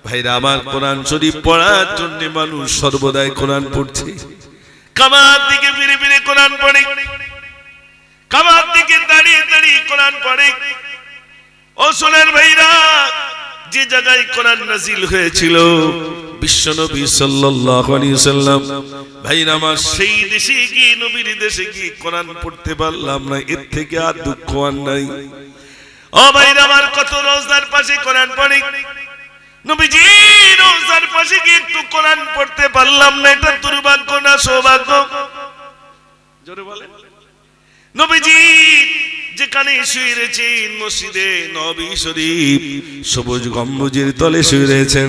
ভাইরা আমার কোরআন শরীফ পড়ার জন্য মানুষ সর্বদাই কোরআন পড়ছে। কাবার দিকে ফিরে ফিরে কোরআন পড়ে, কাবার দিকে দাঁড়িয়ে দাঁড়িয়ে কোরআন পড়ে। ও সোনার ভাইরা, যে জায়গায় কোরআন নাজিল হয়েছিল বিশ্বনবী সাল্লাল্লাহু আলাইহি ওয়াসাল্লাম, ভাইরা আমার সেই দেশে গিয়ে, নবীর দেশে গিয়ে কোরআন পড়তে পারলাম না, এর থেকে আর দুঃখ আর নাই। ও ভাইরা আমার, কত রোজার পাশে কোরআন পড়ে, নবীজি রোজার পাশে গিয়ে একটু কোরআন পড়তে পারলাম না, এটা দুর্ভাগ্য না সৌভাগ্য? জোরে বলেন। নবীজি যেখানে শুয়ে রয়েছেন মসজিদে নববী শরীফ, সবুজ গম্বুজের তলে শুয়ে রয়েছেন,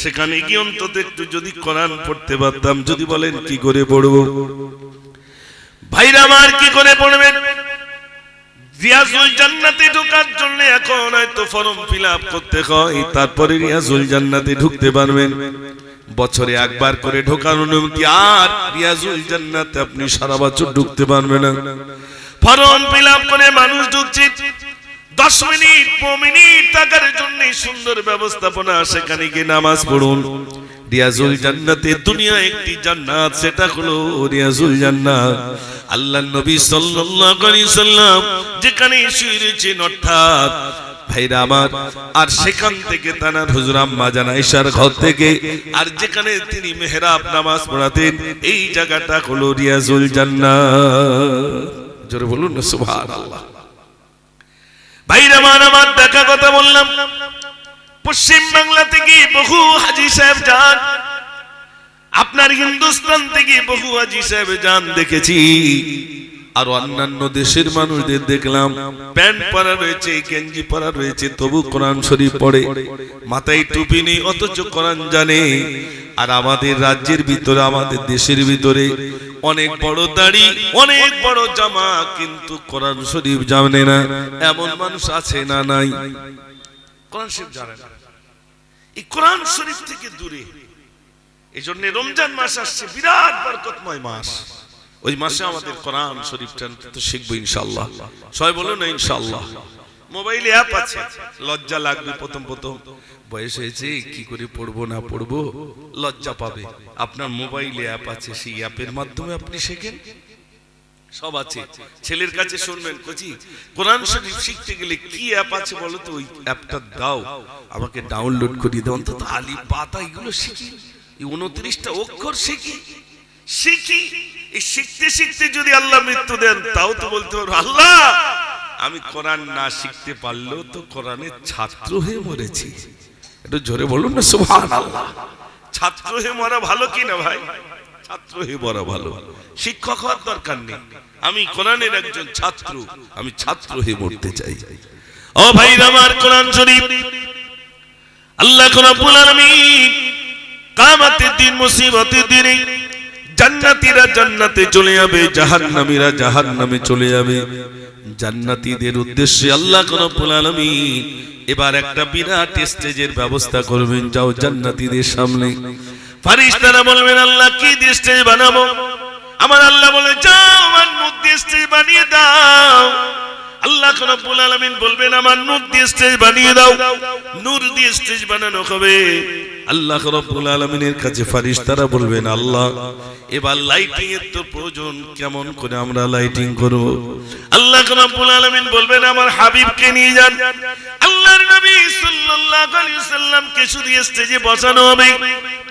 সেখানে গিয়ে অন্তত একটু যদি কোরআন পড়তে পারতাম। যদি বলেন কি করে পড়বো? ভাইরা আমার, কি করে পড়বেন? রিয়াজুল জান্নাতে ঢোকার জন্য এখন হয়তো ফর্ম ফিল আপ করতে হয়, তারপরে রিয়াজুল জান্নাতে ঢুকতে পারবেন। বছরে একবার করে ঢোকার অনুমতি, আর রিয়াজুল জান্নাতে আপনি সারা বছর ঢুকতে পারবেন না। ফর্ম ফিল আপ করে মানুষ ঢুকছে, 10 মিনিট 5 মিনিট থাকার জন্য সুন্দর ব্যবস্থাপনা, সেখানে গিয়ে নামাজ পড়ুন। রিয়াজুল জান্নাতে দুনিয়া একটি জান্নাত, সেটা হলো রিয়াজুল জান্নাত। আল্লাহর নবী সাল্লাল্লাহু আলাইহি সাল্লাম যেখানে শুয়ে রয়েছেন, অর্থাৎ ভাইরা আমার, আর সেখান থেকে তানার হুজুর আম্মা জান আয়েশার ঘর থেকে, আর যেখানে তিনি মেহরাব নামাজ পড়াতেন, এই জায়গাটা হলো রিয়াজুল জান্নাত। জোরে বলুন না সুবহানাল্লাহ। ভাইরা আমার, দেখা কথা বললাম, পশ্চিম বাংলা থেকে বহু হাজী সাহেব যান, আপনার হিন্দুস্তান থেকে বহু হাজী সাহেব যান দেখেছি, আর অন্যান্য দেশের মানুষদের দেখলাম প্যান্ট পরা রয়েছে, গেঞ্জি পরা রয়েছে, তবু কোরআন শরীফ পড়ে, মাথায় টুপি নেই, অথচ কোরআন জানে। আর আমাদের রাজ্যের ভিতরে, আমাদের দেশের ভিতরে অনেক বড় দাড়ি, অনেক বড় জামা, কিন্তু কোরআন শরীফ জানে না, এমন মানুষ আছে না নাই? কোরআন শরীফ জানে না, এই কোরআন শরীফ থেকে দূরে। এই জন্য রমজান মাস আসছে, বিরাট বরকতময় মাস। ওই মাসে আমাদের কোরআন শরীফটা তো শিখবো ইনশাআল্লাহ। সবাই বলো না ইনশাআল্লাহ। মোবাইলে অ্যাপ আছে, লজ্জা লাগবে প্রথম প্রথম, বয়স হয়েছে কি করে পড়বো না পড়বো, লজ্জা পাবে। আপনার মোবাইলে অ্যাপ আছে, সেই অ্যাপের মাধ্যমে আপনি শেখেন, সব আছে। ছেলের কাছে শুনবেন, কোচি কোরআন শরীফ শিখতে গেলে কি অ্যাপ আছে বলো তো, ওই অ্যাপটা দাও, আমাকে ডাউনলোড করিয়ে দাও, অন্তত আলিফ বা তা এগুলো শিখি, এই 29টা অক্ষর শিখি। এই শিখতে শিখতে যদি আল্লাহ মৃত্যু দেন, তাও তো বলতে পারবো আল্লাহ আমি কোরআন না শিখতে পারলেও তো কোরআনের ছাত্র হয়ে মরেছি। একটু জোরে বলুন না সুবহানাল্লাহ। ছাত্র হয়ে মরা ভালো কি না ভাই? ছাত্র হয়ে মরা ভালো, শিক্ষক হওয়ার দরকার নেই। আমি কোরআনের একজন ছাত্র, আমি ছাত্র হয়ে মরতে চাই। ও ভাই আমার, কোরআন শরীফ আল্লাহ রাব্বুল আলামিন কিয়ামতের দিন, মুসিবতের দিনে জান্নাতীরা জান্নাতে চলে যাবে, জাহান্নামীরা জাহান্নামে চলে যাবে। জান্নাতীদের উদ্দেশ্যে আল্লাহ রাব্বুল আলামিন এবার একটা বিরাট স্টেজের ব্যবস্থা করবেন। যাও জান্নাতীদের সামনে, ফেরেশতারা বলবেন আল্লাহ কি স্টেজ বানাবো? আমার আল্লাহ বলে যাও আমার নূর দিয়ে স্টেজ বানিয়ে দাও। আল্লাহ রাব্বুল আলামিন বলবেন আমার নূর দিয়ে স্টেজ বানিয়ে দাও। নূর দিয়ে স্টেজ বানানো হবে, আল্লাহ রাব্বুল আলামিনের কাছে ফেরেশতারা বলবেন, আল্লাহ এবার লাইটিং এর তো প্রয়োজন, কেমন করে আমরা লাইটিং করব? আল্লাহ রাব্বুল আলামিন বলবেন, আমার হাবিবকে নিয়ে যান। আল্লাহর নবী সাল্লাল্লাহু আলাইহি ওয়াসাল্লামকে শুধু স্টেজে বসানো হবে,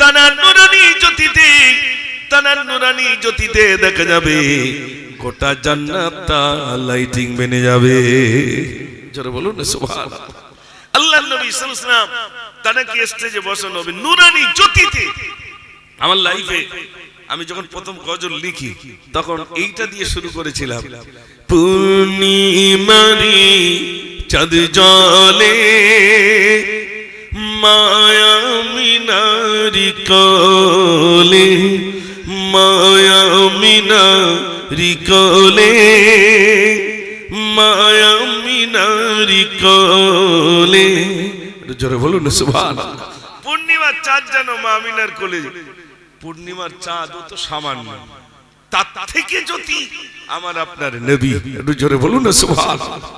তানার নুরানি জ্যোতিতে দেখা যাবে গোটা জান্নাতটা লাইটিং বেনে যাবে। জোরে বলুন না সুবহানাল্লাহ। আল্লাহর নবী সাল্লাল্লাহু আলাইহি ওয়াসাল্লাম তানাকে স্টেজে বসানো হবে নুরানি জ্যোতিতে। আমার লাইফে আমি যখন প্রথম গজল লিখি তখন এইটা দিয়ে শুরু করেছিলাম, পূর্ণিমারি চাঁদ জলে মায়া মিনারি কোলে, মায়া মিনারি কোলে, মায়া মিনারি কোলে। জোরে বলুন না সুবহানাল্লাহ। পূর্ণিমার চাঁদ যেন মা আমিনার কোলে। পূর্ণিমার চাঁদ ও তো সামান্য, তার থেকে জ্যোতি আমার আপনার নবী। একটু জোরে বলুন না সুবহানাল্লাহ।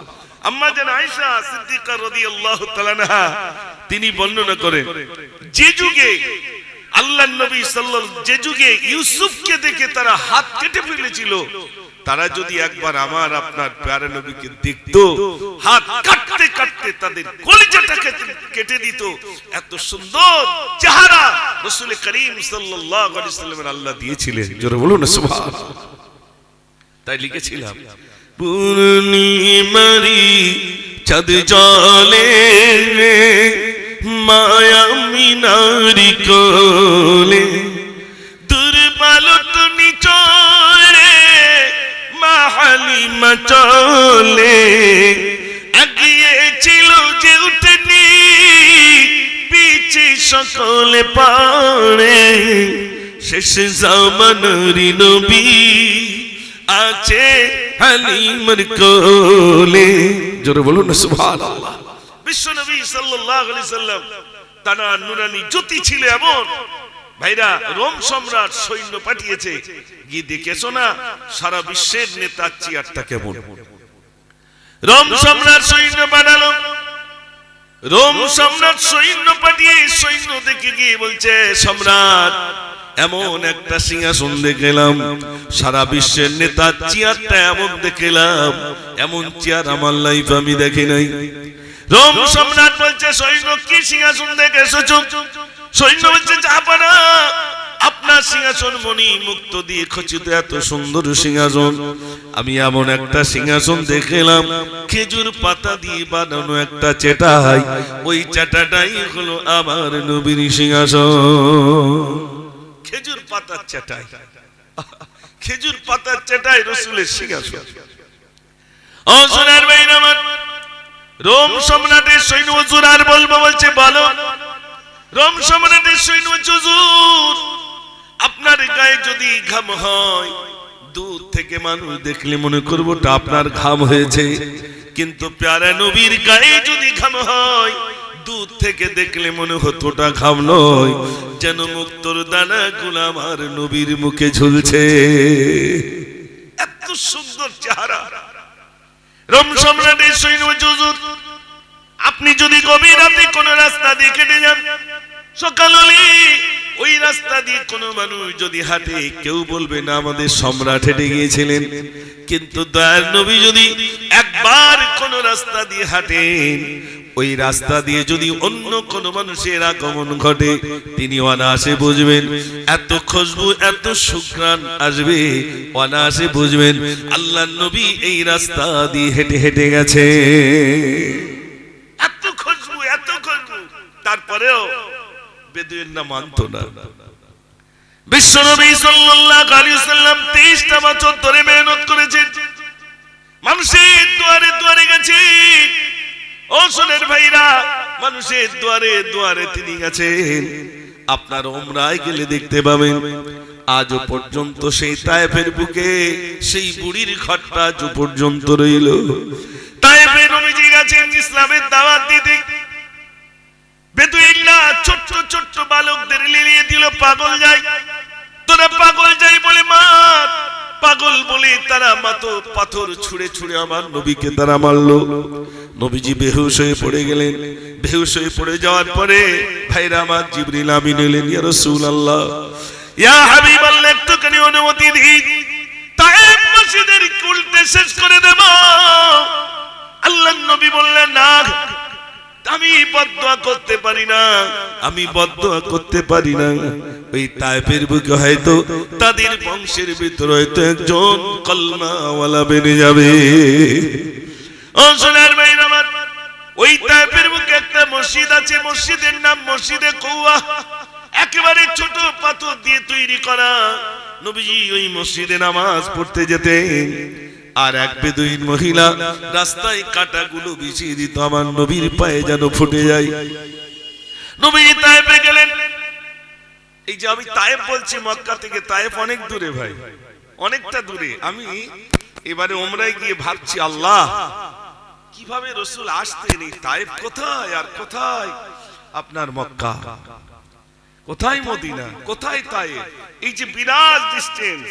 আম্মা জান আয়েশা সিদ্দিকা রাদিয়াল্লাহু তাআলা আনহা তিনি বর্ণনা করেন, যে যুগে আল্লাহর নবী সাল্লাল্লাহু যে যুগে ইউসুফকে দেখে তারা হাত কেটে ফেলেছিল, তারা যদি একবার আমার আপনার প্যারা নবীকে দেখতো, হাত কাটতে কাটতে তাদের কলিজাটাকে কেটে দিত। এত সুন্দর চেহারা রাসূল করিম সাল্লাল্লাহু আলাইহি ওয়াসাল্লামের আল্লাহ দিয়েছিলেন। জোরে বলুন না সুবহানাল্লাহ। তাই লিখেছিলাম, পূর্ণিমারি চাঁদ জলে মায়া মিনারি কোলে, দুর্বালত নিচলে মা হালিমা চলে, এগিয়ে ছিল যে উঠেনি পিছে সকলে পারে, শেষ জামানের নবী আছে হালিমার কোলে। জোরে বলুন না সুবহানাল্লাহ। বিশ্ব নবী সাল্লাল্লাহু আলাইহি সাল্লাম তানার নুরানি জ্যোতি ছিল এমন, ভাইরা রোম সম্রাট সৈন্য পাঠিয়েছে, গিয়ে দেখেছো না সারা বিশ্বের নেতার চেয়ারটা কেমন। রোম সম্রাট সৈন্য পাঠালো, রোম সম্রাট সৈন্য পাঠিয়ে সৈন্য দেখে গিয়ে বলছে, সম্রাট এমন একটা সিংহাসন দেখলাম, সারা বিশ্বের নেতার চেয়ারটা এমন দেখলাম, এমন চেয়ার আমার লাইফে আমি দেখি নাই। রোম সম্রাট বলছে, সৈন্য কি সিংহাসন দেখে এসেছো? সৈন্য বলছে, জাহাপনা আপনার সিংহাসন মণি মুক্ত দিয়ে খচিত এত সুন্দর সিংহাসন, আমি এমন একটা সিংহাসন দেখলাম খেজুর পাতা দিয়ে বানানো একটা চেটাই, ওই চেটাটাই হলো আমার নবীর সিংহাসন। খেজুর পাতার চেটাই, খেজুর পাতার চেটাই রাসূলের সিংহাসন। ও সোনার ভাইরা আমার, রোম সম্রাটের সৈন্য হুজুর আর বলবো বলছে, বলো। রোম সম্রাটের সৈন্য হুজুর আপনার গায়ে যদি ঘাম হয়, দূর থেকে মানুষ দেখলে মনে করবো তা আপনার ঘাম হয়েছে, কিন্তু প্যারা নবীর গায়ে যদি ঘাম হয়, দূর থেকে দেখলে মনে হতো ওটা ঘাম নয়, যেন মুক্তোর দানা গুলো আমার নবীর মুখে ঝুলছে। এত সুন্দর চেহারা রোম সম্রাটের সৈন্য হুজুর। আপনি যদি গভীর রাতে কোন রাস্তা দিয়ে কেটে যান, সকাল হলে ওই রাস্তা দিয়ে কোনো মানুষ যদি হাঁটে, কেউ বলবে না আমাদের সম্রাট হেঁটে গিয়েছিলেন। কিন্তু দয়ার নবী যদি একবার কোন রাস্তা দিয়ে হাঁটেন, ওই রাস্তা দিয়ে যদি অন্য কোন মানুষের আগমন ঘটে, তিনি অনায়াসে বুঝবেন, এত খুশবু এত সুঘ্রাণ আসবে, অনায়াসে বুঝবেন আল্লাহর নবী এই রাস্তা দিয়ে হেঁটে হেঁটে গেছে। এত খুশবু এত খুশবু, তারপরেও বেদুইনরা মানতো না। বিশ্বনবী সাল্লাল্লাহু আলাইহি ওয়াসাল্লাম 23টা বছর ধরে মেহনত করেছেন, মানুষের দুয়ারে দুয়ারে গেছে। ও সোনার ভাইরা, মানুষের দুয়ারে দুয়ারে তিনি গেছেন। আপনার উমরায় গেলে দেখতে পাবেন আজও পর্যন্ত সেই তায়েফের বুকে সেই বুড়ির ঘরটা আজও পর্যন্ত রইল। তায়েফে নবীজি গেছেন ইসলামের দাওয়াত দিতে, বেদুইনরা ছোট্ট ছোট্ট বালকদের লিলিয়ে দিল, পাগল যাই তোরা পাগল যাই বলে মার। পাগল বলে তারা মাতো পাথর ছুঁড়ে ছুঁড়ে আমার নবীকে তারা মারলো। নবীজি বেহুশ হয়ে পড়ে গেলেন। বেহুশ হয়ে পড়ে যাওয়ার পরে ভাইরা আমার জিবরিল আমিন এলেন, ইয়া রাসূলুল্লাহ, ইয়া হাবিবাল্লাহ, একটুখানি অনুমতি দিন, তায়েফ মসজিদের উল্টে শেষ করে দেব। আল্লাহর নবী বললেন, না, আমি বদদুয়া করতে পারি না, আমি বদদুয়া করতে পারি না। ওই তায়েফের বুকে হয়তো তাদের বংশের ভিতর হয়তো একজন কলমাওয়ালা বেনে যাবে। ও সোনার ভাইরা আমার, ওই তায়েফের বুকে একটা মসজিদ আছে, মসজিদের নাম মসজিদে কৌয়া, একেবারে ছোট পাথর দিয়ে তৈরি করা। নবীজি ওই মসজিদে নামাজ পড়তে যেতেন, আর এক বেদুইন মহিলা রাস্তায় কাঁটাগুলো বিছিয়ে দিত, আমার নবীর পায়ে যেন ফুটে যায়। নবীজি তায়েফে গেলেন। এই যে আমি তায়েফ বলছি, মক্কা থেকে তায়েফ অনেক দূরে ভাই, অনেকটা দূরে। আমি এবারে ওমরায় গিয়ে ভাবছি, আল্লাহ, কিভাবে রাসূল আসতেন, এই তায়েফ কোথায় আর কোথায় আপনার মক্কা, কোথায় মদিনা, কোথায় তায়েফ, এই যে বিরাট ডিসটেন্স।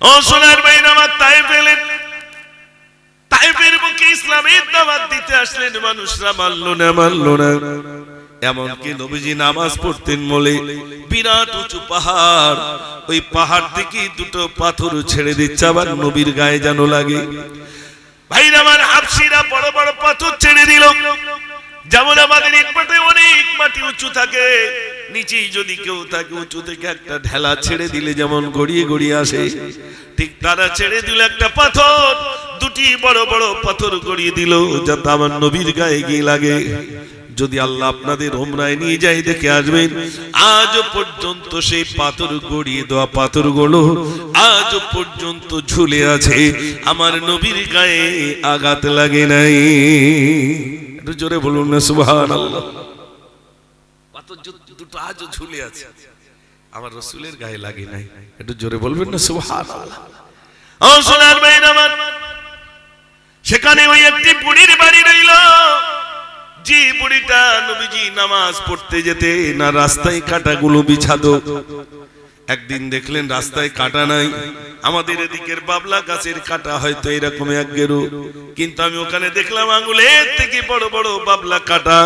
ও সোনার ভাই, আমার তায়েফ এলেন। তায়েফের বুকে ইসলামের দাওয়াত দিতে আসলেন, মানুষরা মানলো না, মানলো না। এমনকি নবীজি নামাজ পড়তেন বলে বিরাট উঁচু পাহাড়, ওই পাহাড় থেকে দুটো পাথর ছেড়ে দিচ্ছে আবার নবীর গায়ে যেন লাগে। ভাইরা আমার, হাবশীরা বড় বড় পাথর ছেড়ে দিল। যেমন আমাদের এক পাটে অনেক মাটি উঁচু থাকে, নিচেই যদি কেউ থাকে উঁচু থেকে একটা ঢেলা ছেড়ে দিলে যেমন গড়িয়ে গড়িয়ে আসে, ঠিক তারা ছেড়ে দিল একটা পাথর, দুটি বড় বড় পাথর গড়িয়ে দিল যাতে আমার নবীর গায়ে গিয়ে লাগে। যদি আল্লাহ আপনাদের উমরায় নিয়ে যায়, দেখে আসবেন, আজ পর্যন্ত সেই পাথর গড়িয়ে দেওয়া পাথরগুলো আজ পর্যন্ত ঝুলে আছে, আমার নবীর গায়ে আঘাত লাগে নাই। একটু জোরে বলুন না সুবহানাল্লাহ। পাথর দুটো আজও ঝুলে আছে, আমার রাসূলের গায়ে লাগে নাই। একটু জোরে বলবেন না সুবহানাল্লাহ। ও সোনার ভাইরা আমার, সেখানে ওই একটি বুড়ির বাড়ি রইল। যে বুড়িটা নবীজি নামাজ পড়তে যেতে না রাস্তায় কাঁটাগুলো বিছাতো। একদিন দেখলেন রাস্তায় কাঁটা নাই। আমাদের এদিকের বাবলা গাছের কাঁটা হয়তো এরকম এক গেরু, কিন্তু আমি ওখানে দেখলাম আঙুলের থেকে বড় বড় বাবলা কাঁটা।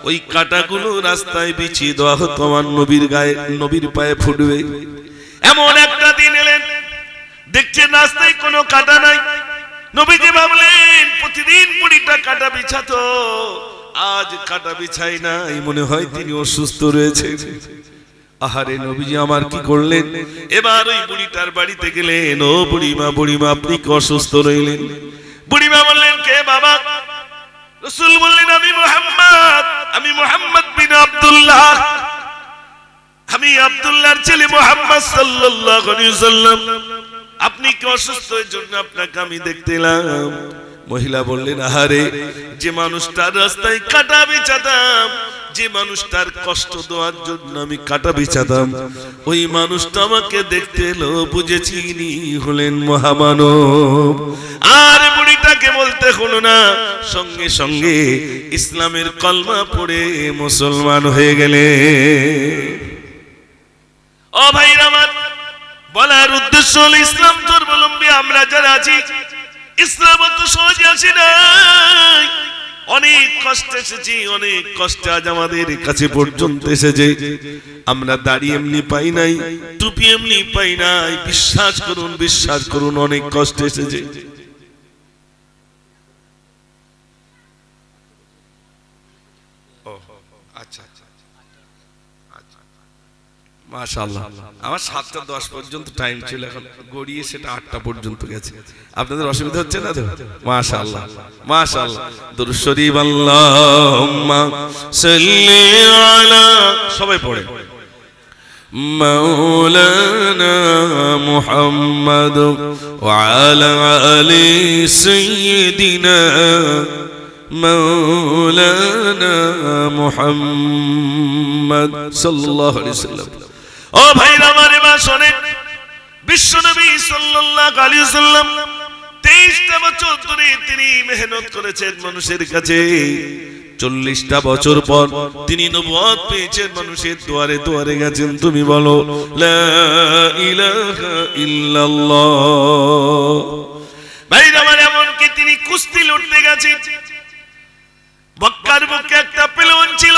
ওই কাঁটাগুলো রাস্তায় বিছিয়ে দেওয়া হতো আমার নবীর গায়ে, নবীর পায়ে ফুটবে। এমন একটা দিন এলেন, দেখছেন রাস্তায় কোনো কাঁটা নাই। নবীজি ভাবলেন, প্রতিদিন বুড়িটা কাঁটা বিছাতো, আজ কাঁটা বিছাই নাই, মনে হয় তিনি অসুস্থ রয়েছে। আহারে নবীজি আমার কি করলেন? এবার ওই বুড়িটার বাড়িতে গেলেন। ও বুড়িমা, বুড়িমা, আপনি কি অসুস্থ রইলেন? বুড়িমা বললেন, কে বাবা? রাসূল বললেন, আমি মুহাম্মদ, আমি মুহাম্মদ বিন আব্দুল্লাহ, আমি আব্দুল্লাহর ছেলে মুহাম্মদ সাল্লাল্লাহু আলাইহি ওয়াসাল্লাম। আপনি কি অসুস্থ, এর জন্য আপনাকে আমি দেখতে এলাম। মহিলা বললেন, আহারে, যে মানুষটার রাস্তায় কাঁটা বিছাতাম, যে মানুষটার কষ্ট দেওয়ার জন্য আমি কাঁটা বিছাতাম, ওই মানুষটা আমাকে দেখতে এলো, বুঝেছি ইনি হলেন মহামানব। আর বুড়িটাকে বলতে হলো না, সঙ্গে সঙ্গে ইসলামের কলমা পড়ে মুসলমান হয়ে গেলে। ও ভাইরা আমার, বলার উদ্দেশ্য হল ইসলাম ধর্মাবলম্বী আমরা যারা আছি, ইসলাম তো সহজে আসে নাই, অনেক কষ্টে এসেছি, অনেক কষ্টে আজ আমাদের কাছে পর্যন্ত এসেছে। আমরা দাড়ি এমনি পাই নাই, টুপি এমনি পাই নাই, বিশ্বাস করুন, বিশ্বাস করুন, অনেক কষ্টে এসেছে। আচ্ছা, মাশাআল্লাহ, আমার 7:10 পর্যন্ত টাইম ছিল, এখন গড়িয়ে সেটা 8টা পর্যন্ত গেছে। আপনাদের অসুবিধা হচ্ছে না তো? মাশাআল্লাহ, মাশাআল্লাহ। দুরূদ শরীফ, আল্লাহুম্মা সাল্লি আলা, সবাই পড়ে, মাওলানা মুহাম্মদ ওয়া আলা আলি সাইয়্যিদিনা মাওলানা মুহাম্মদ সাল্লাল্লাহু আলাইহি ওয়াসাল্লাম। ও ভাইরা আমার, এবার শুনেন, বিশ্বনবী সাল্লাল্লাহু আলাইহি ওয়াসাল্লাম 23টা বছর ধরে তিনি মেহনত করেছেন মানুষের কাছে। 40টা বছর পর তিনি নবুয়ত পেয়েছেন, মানুষের দুয়ারে দুয়ারে গেছেন। তুমি বলো লা ইলাহা ইল্লাল্লাহ। ভাইরা আমার, এমনকি তিনি কুস্তি লড়তে গেছেন। মক্কার বুকে একটা পেলওয়ান ছিল,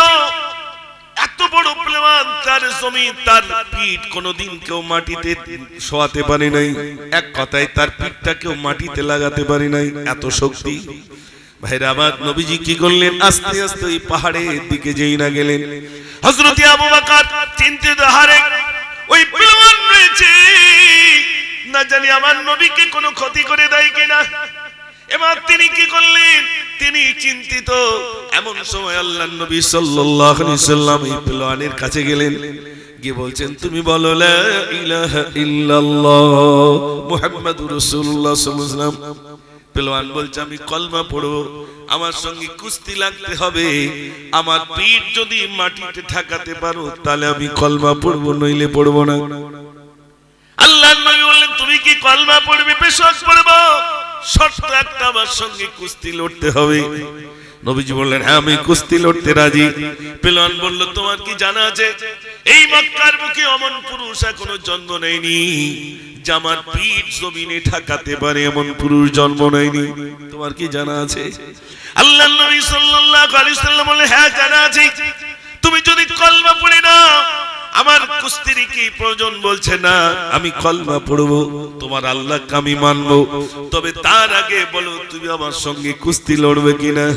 এত বড় পেলওয়ান, তার জমিন, তার পিঠ কোনোদিন কেউ মাটিতে শোয়াতে পারে নাই। এক কথায় তার পিঠটা কেউ মাটিতে লাগাতে পারে নাই, এত শক্তি। ভাইরা আমার, নবীজি কি করলেন? আস্তে আস্তে ওই পাহাড়ের দিকে যেই না গেলেন, হযরত আবু বকর চিন্তিত হারে, ওই পেলওয়ান রয়েছে, না জানি আমার নবীকে কোনো ক্ষতি করে দেয় কিনা। এবার তিনি কি করলেন? তিনি চিন্তিত। এমন সময় আল্লাহর নবী সাল্লাল্লাহু আলাইহি ওয়াসাল্লাম এই পেলওয়ানের কাছে গেলেন, গিয়ে বলছেন, তুমি বলো লা ইলাহা ইল্লাল্লাহ মুহাম্মাদুর রাসূলুল্লাহ সাল্লাল্লাহু আলাইহি ওয়াসাল্লাম। পেলওয়ান বলছে, আমি কলমা পড়ব, আমার সঙ্গে কুস্তি লাগতে হবে, আমার পিঠ যদি মাটিতে ঠেকাতে পারো তাহলে আমি কলমা পড়ব, নইলে পড়ব না। আল্লাহর নবী বললেন, তুমি কি কলমা পড়বে? পেশাব পড়ব, শর্ত একটা, আমার সঙ্গে কুস্তি লড়তে হবে। নবীজি বললেন, হ্যাঁ আমি কুস্তি লড়তে রাজি। পেলওয়ান বলল, তোমার কি জানা আছে এই মক্কার বুকে অমন পুরুষ এখনো জন্ম নেয়নি, জামার পিঠ জমিনে ঠেকাতে পারে এমন পুরুষ জন্ম নেয়নি, তোমার কি জানা আছে? আল্লাহর নবী সাল্লাল্লাহু আলাইহি ওয়াসাল্লাম বললেন, হ্যাঁ জানা আছে। তুমি যদি কলমা পড়ে না, আমার কুস্তির কি প্রয়োজন বলছে না, আমি কলমা পড়বো, তোমার আল্লাহকে আমি মানবো, তবে তার আগে বলো তুমি আমার সঙ্গে কুস্তি লড়বে কিনা।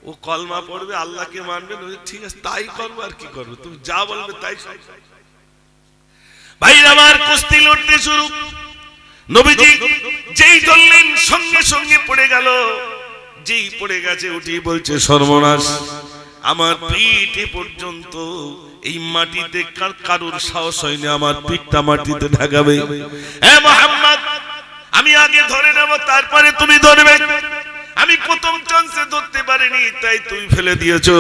ও কলমা পড়বে, আল্লাহকে মানবে, ঠিক আছে তাই করবো, আর কি করবো, তুমি যা বলবে তাই। ভাই আমার, কুস্তি লড়তে শুরু। নবীজি যেই ধরলেন সঙ্গে সঙ্গে পড়ে গেল, যেই পড়ে গেছে উঠি বলছে, সর্বনাশ, আমার পিঠে পর্যন্ত এই মাটিতে কারুর সাহস হয়নি আমার পিঠটা মাটিতে ঢাকাবে। হে মুহাম্মদ, আমি আগে ধরে নেব, তারপরে তুমি ধরবে। আমি প্রথম চান্সে ধরতে পারিনি, তাই তুমি ফেলে দিয়েছো।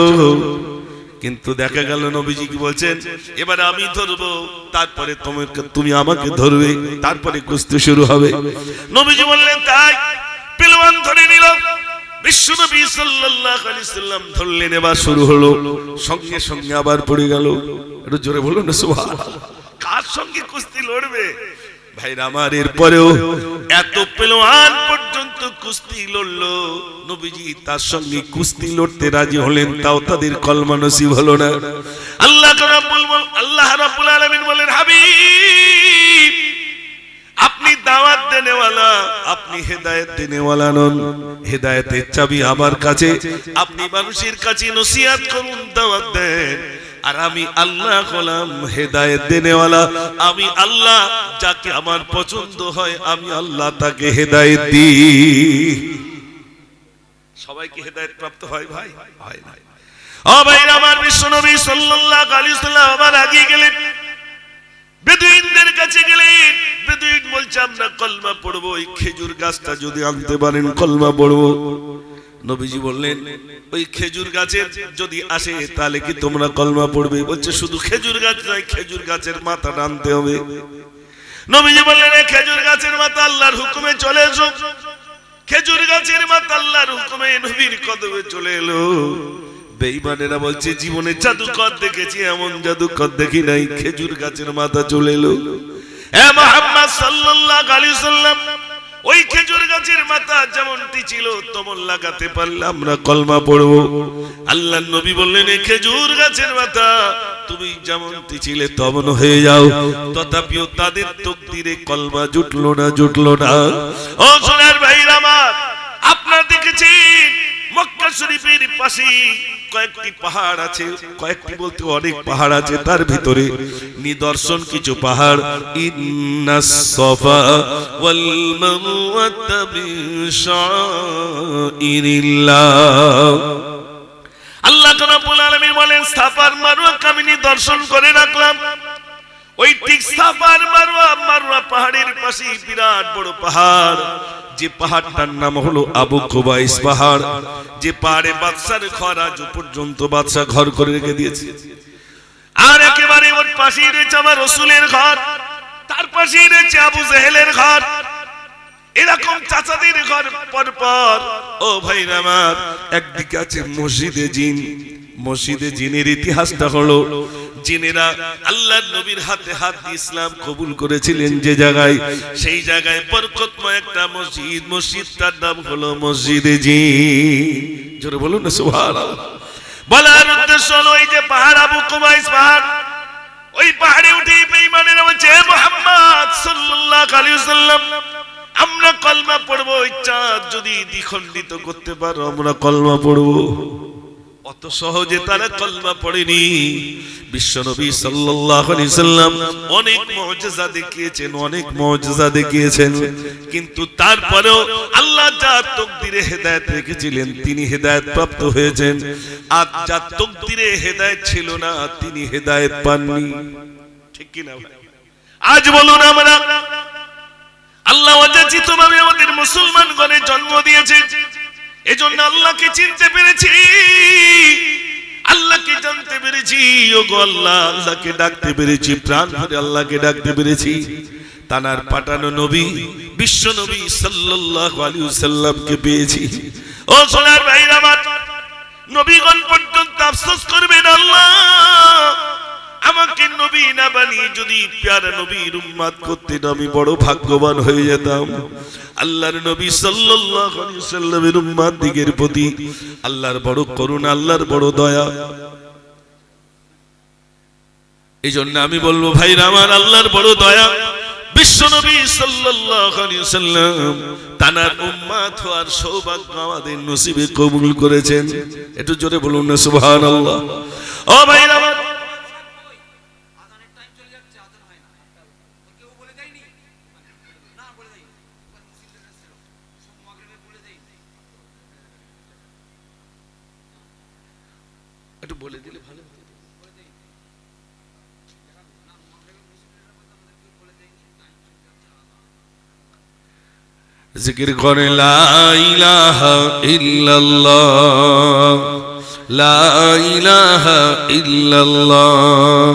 কিন্তু দেখা গেল নবীজি কি বলছেন, এবারে আমি ধরবো, তারপরে তুমি আমাকে ধরবে, তারপরে কুস্তি শুরু হবে। নবীজি বললেন তাই। পেলওয়ান ধরে নিল, বিশ্বনবী সাল্লাল্লাহু আলাইহি সাল্লাম ধরলেন, এবার শুরু হলো, সঙ্গে সঙ্গে আবার পড়ে গেল। একটু জোরে বলুন না সুবহানাল্লাহ। কার সঙ্গে কুস্তি লড়বে? ভাইরা আমার, এরপরেও এত পেলওয়ান পর্যন্ত কুস্তি লড়লো, নবীজি তার সঙ্গে কুস্তি লড়তে রাজি হলেন, তাও তাদের কলমা নসিব হলো না। আল্লাহ রাব্বুল আলামিন বলেন, হাবিব, আপনি দাওয়াত দেনেওয়ালা, আপনি হেদায়েত দেনেওয়ালা নন, হেদায়েতের চাবি আমার কাছে, আপনি মানুষের কাছে নসিহত করুন, দাওয়াত দেন। আর আমি আল্লাহ হলাম হেদায়েত দেনেওয়ালা, আমি আল্লাহ যাকে আমার পছন্দ হয় আমি আল্লাহ তাকে হেদায়েত দিই। সবাইকে হেদায়েত প্রাপ্ত হয় ভাই? হয় না। ও ভাইরা আমার, বিশ্বনবী সাল্লাল্লাহু আলাইহি ওয়াসাল্লাম আবার এগিয়ে গেলেন, বেদুইনদের কাছে গেলেন। বেদুইন বলছে, আমরা কলমা পড়বো, ওই খেজুর গাছটা যদি আনতে পারেন কলমা পড়বো। নবীজি বললেন, ওই খেজুর গাছের যদি আসে তাহলে কি তোমরা কলমা পড়বে? বলছে, শুধু খেজুর গাছ নয়, খেজুর গাছের মাথাটা আনতে হবে। নবীজি বললেন, খেজুর গাছের মাথা আল্লাহর হুকুমে চলে এসো। খেজুর গাছের মাথা আল্লাহর হুকুমে নবীর কদমে চলে এলো। বেঈমানেরা বলছে, জীবনে জাদুকর দেখেছি, এমন জাদুকর দেখি নাই, খেজুর গাছের মাথা চলে এলো। হে মুহাম্মদ সাল্লাল্লাহু আলাইহি ওয়াসাল্লাম, ওই খেজুর গাছের মাথা যেমনটি ছিল তেমন লাগাতে পারলে আমরা কলমা পড়বো। আল্লাহর নবী বললেন, এই খেজুর গাছের মাথা তুমি যেমনটি ছিলে তেমন হয়ে যাও। তথাপিও তাদের তাকদীরে কলমা জুটলো না। ও সোনার ভাইরা আমার, আপনারা দেখেছেন মক্কা শরীফের পাশে কয়েকটি পাহাড় আছে, কয়েকটি বলতে অনেক পাহাড় আছে, তার ভিতরে নিদর্শন কিছু পাহাড়। ইন্নাস সাফা ওয়াল মারওয়াতা মিন শাইরিল্লাহ। আল্লাহ রাব্বুল আলামিন বলেন, সাফা আর মারওয়াকে আমি নিদর্শন করে রাখলাম। ওই ঠিক সাফা আর মারওয়া পাহাড়ের পাশে বিরাট বড় পাহাড়, যে পাহাড়টার নাম হলো আবু কুবাইস পাহাড়, যে পাহাড়ে বাদশার ঘর আজ পর্যন্ত বাদশা ঘর করে রেখে দিয়েছে। আর একেবারে ওর পাশেই রয়েছে আমার রাসূলের ঘর, তার পাশেই রয়েছে আবু জেহেলের ঘর। এরকম চাচাদের ঘর পর পর ও ভাইরা আমার একদিকে আছে মসজিদে জিন। মসজিদে জিনের ইতিহাসটা হলো, জিনেরা আল্লাহর নবীর হাতে হাত দিয়ে ইসলাম কবুল করেছিলেন যে জায়গায়, সেই জায়গায় বরকতময় একটা মসজিদ, মসজিদটার নাম হলো মসজিদে জিন। জোরে বলুন না সুবহানাল্লাহ। বলার উদ্দেশ্য হলো এই যে পাহাড়, আবু কুবাইস পাহাড়, ওই পাহাড়ে উঠে বেঈমানেরা বলছে মুহাম্মদ সাল্লাল্লাহু আলাইহি ওয়াসাল্লাম আমরা কলমা পড়বো, ইচ্ছা যদি দ্বিখণ্ডিত করতে পারো আমরা কলমা পড়বো। অত সহজে তারা কলমা পড়েনি। বিশ্বনবী সাল্লাল্লাহু আলাইহি ওয়াসাল্লাম অনেক মুজিজা দেখিয়েছেন, অনেক মুজিজা দেখিয়েছেন, কিন্তু তারপরেও আল্লাহ যা তকদিরে হেদায়েত রেখেছিলেন তিনি হেদায়েত প্রাপ্ত হয়েছেন, আর যা তকদিরে হেদায়েত ছিল না তিনি হেদায়েত পাননি। ঠিক কি না? আজ বলুন আমরা আল্লাহ অযাচিতভাবে আমাদের মুসলমান গণে জন্ম দিয়েছে, এজন্য আল্লাহকে চিনতে পেরেছি, আল্লাহকে জানতে পেরেছি, ওগো আল্লাহ, আল্লাহকে ডাকতে পেরেছি, প্রাণ ভরে আল্লাহকে ডাকতে পেরেছি। তানার পাঠানো নবী বিশ্ব নবী সাল্লাল্লাহু আলাইহি ওয়াসাল্লামকে পেয়েছি। ও সোনার ভাইরা আমার, নবীগণ পর্যন্ত আফসোস করবেন আল্লাহ আমাকে নবী না বানিয়ে যদি প্যারা নবীর উম্মত করতেন আমি বড় ভাগ্যবান হয়ে যেতাম। আল্লাহর নবী সাল্লাল্লাহু আলাইহি ওয়াসাল্লামের উম্মত দিগের প্রতি আল্লাহর বড় করুণা, আল্লাহর বড় দয়া। এইজন্য আমি বলবো ভাইরা আমার, আল্লাহর বড় দয়া। বিশ্ব নবী সাল্লাল্লাহু আলাইহি ওয়াসাল্লাম তানার উম্মত হওয়ার সৌভাগ্য আমাদের নসিবে কবুল করেছেন। একটু জোরে বলুন না সুবহানাল্লাহ। ও ভাইরা আমার, একটু বলে দিলে ভালো হতো। জিকির করে লা ইলাহা ইল্লাল্লাহ, লা ইলাহা ইল্লাল্লাহ,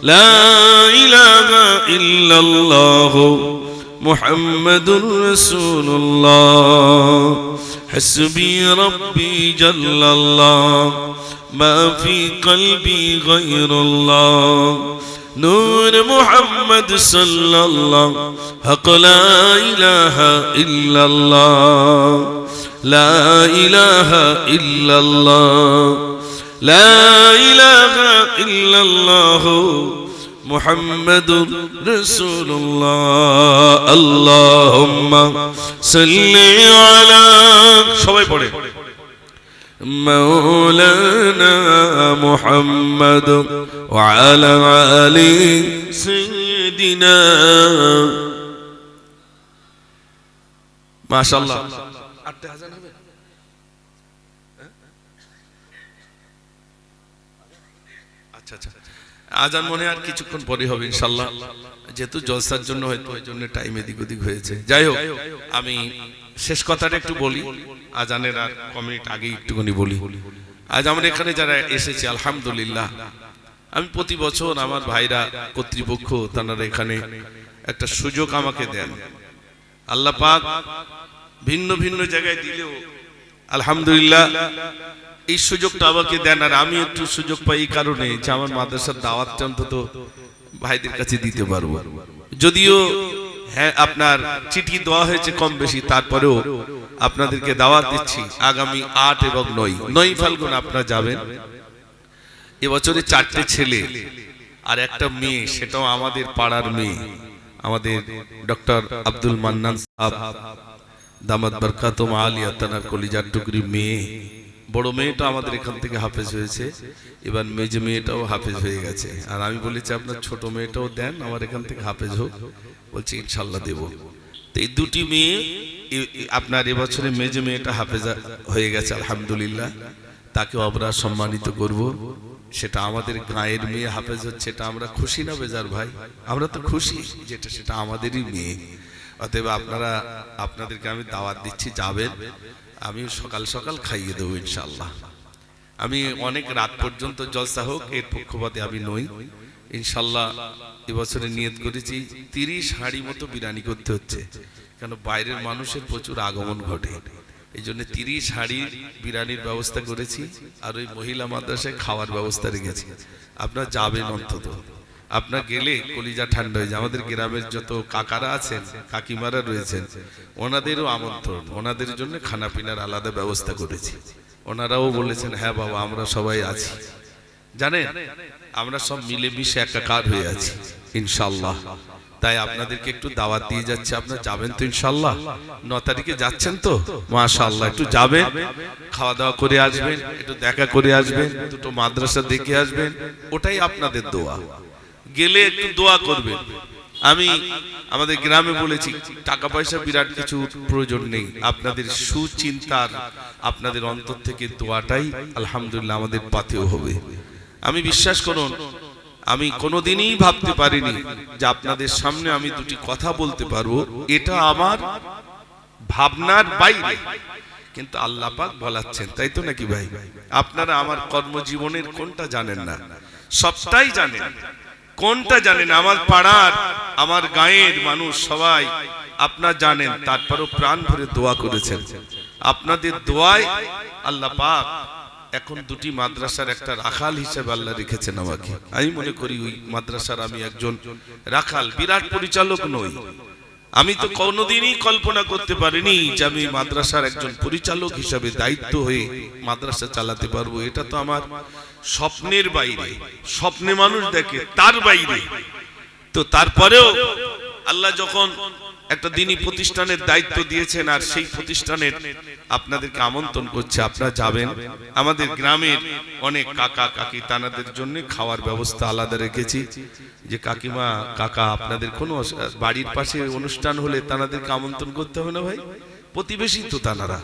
লা ইলাহা ইল্লাল্লাহ মুহাম্মাদুর রাসূলুল্লাহ, হাসবি রাব্বি জাল্লাল্লাহ, ما في قلبي غير الله، نور محمد صلى الله، حق لا إله إلا الله، لا إله إلا الله، لا إله إلا الله محمد رسول الله، اللهم صل على সবাই পড়ে مولانا محمد وعلى آل سيدنا ما شاء الله। আচ্ছা আচ্ছা, আজান মনে আর কিছুক্ষণ পরে হবে ইনশাআল্লাহ, যেহেতু জলসার জন্য হয়তো ওই জন্য টাইম এদিক ওদিক হয়েছে। যাই হোক, আমি শেষ কথাটা একটু বলি, আজানের আর কমিট আগে একটুখানি বলি। আজ আমরা এখানে যারা এসেছি আলহামদুলিল্লাহ, আমি প্রতি বছর আমার ভাইরা কর্তৃপক্ষ তারা এখানে একটা সুযোগ আমাকে দেন। আল্লাহ পাক ভিন্ন ভিন্ন জায়গায় দিলেও আলহামদুলিল্লাহ এই সুযোগটা আমাকে দেন। আর আমি একটু সুযোগ পাই এই কারণে যে আমার মাদ্রাসার দাওয়াতটা অন্তত ভাইদের কাছে দিতে পারবো। যদিও হ্যাঁ আপনার চিঠি দেওয়া হয়েছে কম বেশি, তারপরেও আপনাদেরকে দাওয়াত দিচ্ছি আগামী 8 এবং 9 ফাল্গুন আপনারা যাবেন। এবছরে 4টে ছেলে আর একটা মেয়ে, সেটাও আমাদের পাড়ার মেয়ে, আমাদের ডক্টর আব্দুল মান্নান সাহেব দামাত বরকাতুম আলিয়া তানার কলিজার টুকরি মেয়ে। বড় মেয়েটা আমাদের এখান থেকে হাফেজ হয়েছে, এবার মেজে মেয়েটাও হাফেজ হয়ে গেছে। আর আমি বলেছি আপনার ছোট মেয়েটাও দেন আমার এখান থেকে হাফেজ হোক, বলছি ইনশাল্লাহ দেব। তো এই দুটি মেয়ে আপনার এবছরে মেজে মেয়েটা হাফেজ হয়ে গেছে আলহামদুলিল্লাহ, তাকেও আমরা সম্মানিত করব। সেটা আমাদের গায়ের মেয়ে হাফেজ হচ্ছে, এটা আমরা খুশি না বেজার ভাই? আমরা তো খুশি, যেটা সেটা আমাদেরই মেয়ে। অতএব আপনারা, আপনাদেরকে আমি দাওয়াত দিচ্ছি, যাবেন। আমি সকাল সকাল খাইয়ে দেবো ইনশাআল্লাহ। আমি অনেক রাত পর্যন্ত জলসা হোক এর পক্ষপাতে আমি নই ইনশাআল্লাহ। এবছরে নিয়ত করেছি 30 হাঁড়ি মতো বিরিয়ানি করতে হচ্ছে, কেন বাইরের মানুষের প্রচুর আগমন ঘটে। এই জন্য 30 হাঁড়ি বিরিয়ানির ব্যবস্থা করেছি, আর ওই মহিলা মাদ্রাসায় খাওয়ার ব্যবস্থা রেখেছি। আপনারা যাবেন, অন্তত আপনার গেলে কলিজা ঠান্ডা হয়ে যায়। আমাদের গ্রামের যত কাকারা আছেন, কাকিমারা রয়েছেন, ওনাদেরও আমন্ত্রণ, ওনাদের জন্য খানা পিনার আলাদা ব্যবস্থা করেছি। ওনারাও বলেছেন হ্যাঁ বাবা আমরা সবাই আছি। জানেন আমরা সব মিলেমিশে একাকার হয়ে আছি ইনশাআল্লাহ। তাই আপনাদেরকে একটু দাওয়াত দিয়ে যাচ্ছে, আপনারা যাবেন তো ইনশাআল্লাহ? 9 তারিখে যাচ্ছেন তো? মাশাআল্লাহ, একটু যাবেন, খাওয়া দাওয়া করে আসবেন, একটু দেখা করে আসবেন, দুটো মাদ্রাসা দেখে আসবেন, ওটাই আপনাদের দোয়া। গেলে একটু দোয়া করবেন। আমি আমাদের গ্রামে বলেছি টাকা পয়সা বিরাট কিছু প্রয়োজন নেই, আপনাদের সুচিন্তার, আপনাদের অন্তর থেকে দোয়াটাই আলহামদুলিল্লাহ আমাদের পাথেয় হবে। আমি বিশ্বাস করুন, আমি কোনোদিনই ভাবতে পারিনি যে আপনাদের সামনে আমি দুটি কথা বলতে পারবো, এটা আমার ভাবনার বাইরে, কিন্তু আল্লাহ পাক বলাচ্ছেন, তাই তো নাকি ভাই? আপনারা আমার কর্মজীবনের কোনটা জানেন না, সবটাই জানেন। কোনটা জানেন? আমার পাড়ার, আমার গাঁয়ের মানুষ সবাই আপনারা জানেন, তারপরও প্রাণ ভরে দোয়া করেছেন। আপনাদের দোয়ায় আল্লাহ পাক এখন দুটি মাদ্রাসার একটা রাখাল হিসেবে আল্লাহ রেখেছেন আমাকে। আমি মনে করি ওই মাদ্রাসার আমি একজন রাখাল, বিরাট পরিচালক নই। আমি তো কোনোদিনই কল্পনা করতে পারিনি যে আমি মাদ্রাসার একজন পরিচালক হিসেবে দায়িত্ব হয়ে মাদ্রাসা চালাতে পারবো। এটা তো আমার স্বপ্নের বাইরে, স্বপ্নে মানুষ দেখে তার বাইরে। তো তারপরেও আল্লাহ যখন একটা দিনী প্রতিষ্ঠানের দায়িত্ব দিয়েছেন, আর সেই প্রতিষ্ঠানের আপনাদেরকে আমন্ত্রণ করছে, আপনারা যাবেন। আমাদের গ্রামের অনেক কাকা কাকি, তাদের জন্য খাওয়ার ব্যবস্থা আলাদা রেখেছি। যে কাকিমা কাকা আপনাদের কোনো বাড়ির পাশে অনুষ্ঠান হলে তাদেরকে আমন্ত্রণ করতে হবে না ভাই? প্রতিবেশী তো তারা,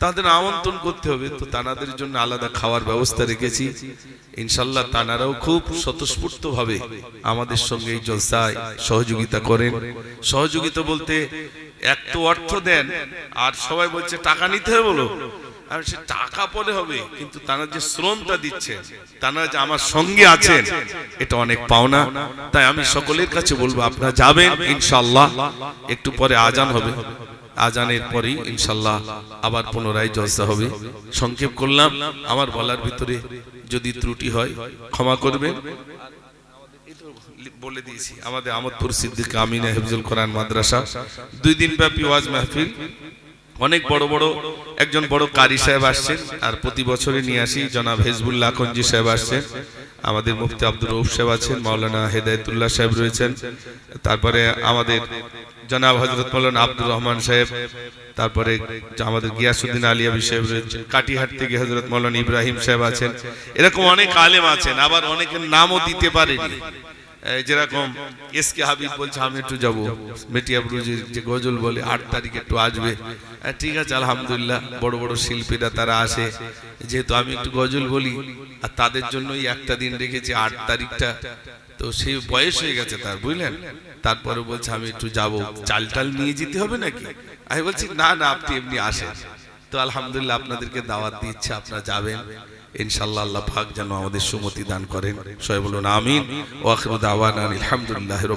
তাদের আমন্ত্রণ করতে হবে, তো তাদের জন্য আলাদা খাওয়ার ব্যবস্থা রেখেছি। ইনশাআল্লাহ তারাও খুব স্বতঃস্ফূর্ত ভাবে আমাদের সঙ্গে এই জলসায় সহযোগিতা করেন। সহযোগিতা বলতে এক তো অর্থ দেন, আর সবাই বলছে টাকা নিতে হবে, বলো আর সে টাকা পরে হবে, কিন্তু তারা যে শ্রমটা দিচ্ছে, তারা যে আমার সঙ্গে আছেন, এটা অনেক পাওনা। তাই আমি সকলের কাছে বলবো আপনারা যাবেন ইনশাআল্লাহ। একটু পরে আজান হবে, আজানের পরেই ইনশাআল্লাহ আবার পুনরায় জলসা হবে। সংক্ষেপ করলাম, আমার বলার ভিতরে যদি ত্রুটি হয় ক্ষমা করবেন। বলে দিয়েছি আমাদের আমদপুর সিদ্দিক আমিনা হিফজুল কোরআন মাদ্রাসা 2 দিন ব্যাপী ওয়াজ মাহফিল। অনেক বড় বড় একজন বড় কারি সাহেব আসছেন, আর প্রতি বছরই নিয়ে আসি। জনাব হিজবুল্লাহ খঞ্জি সাহেব আসছেন, আমাদের মুফতি আব্দুর রউফ সাহেব আছেন, মাওলানা হেদায়েতুল্লাহ সাহেব রয়েছেন, তারপরে আমাদের জনাব হযরত মাওলানা আব্দুর রহমান সাহেব, তারপরে আমাদের গিয়াসউদ্দিন আলিয়াবি সাহেব রয়েছেন, কাটিহাট থেকে হযরত মাওলানা ইব্রাহিম সাহেব আছেন। এরকম অনেক আলেম আছেন, আবার অনেকের নামও দিতে পারেনি। যেরকম এসকে হাবিব বলছে আমি একটু যাবো, মেটিয়া ব্রুজির যে গজল বলে 8 তারিখে একটু আসবে। ঠিক আছে, আলহামদুলিল্লাহ বড় বড় শিল্পীরা তারা আসে, যেহেতু আমি একটু গজল বলি, আর তাদের জন্যই একটা দিন রেখেছি 8 তারিখটা। তো সেই বয়স হয়ে গেছে তার, বুঝলেন? তারপরে বলছে আমি একটু যাবো, চাল টাল নিয়ে যেতে হবে নাকি? আমি বলছি না না, আপনি এমনি আসেন। তো আলহামদুলিল্লাহ আপনাদেরকে দাওয়াত দিচ্ছে, আপনারা যাবেন ইনশাআল্লাহ। আল্লাহ পাক যেন আমাদের সুমতি দান করেন। সবাই বলুন আমিন। ওয়া আখিরু দাওয়ানা আলহামদুলিল্লাহি রাব্বিল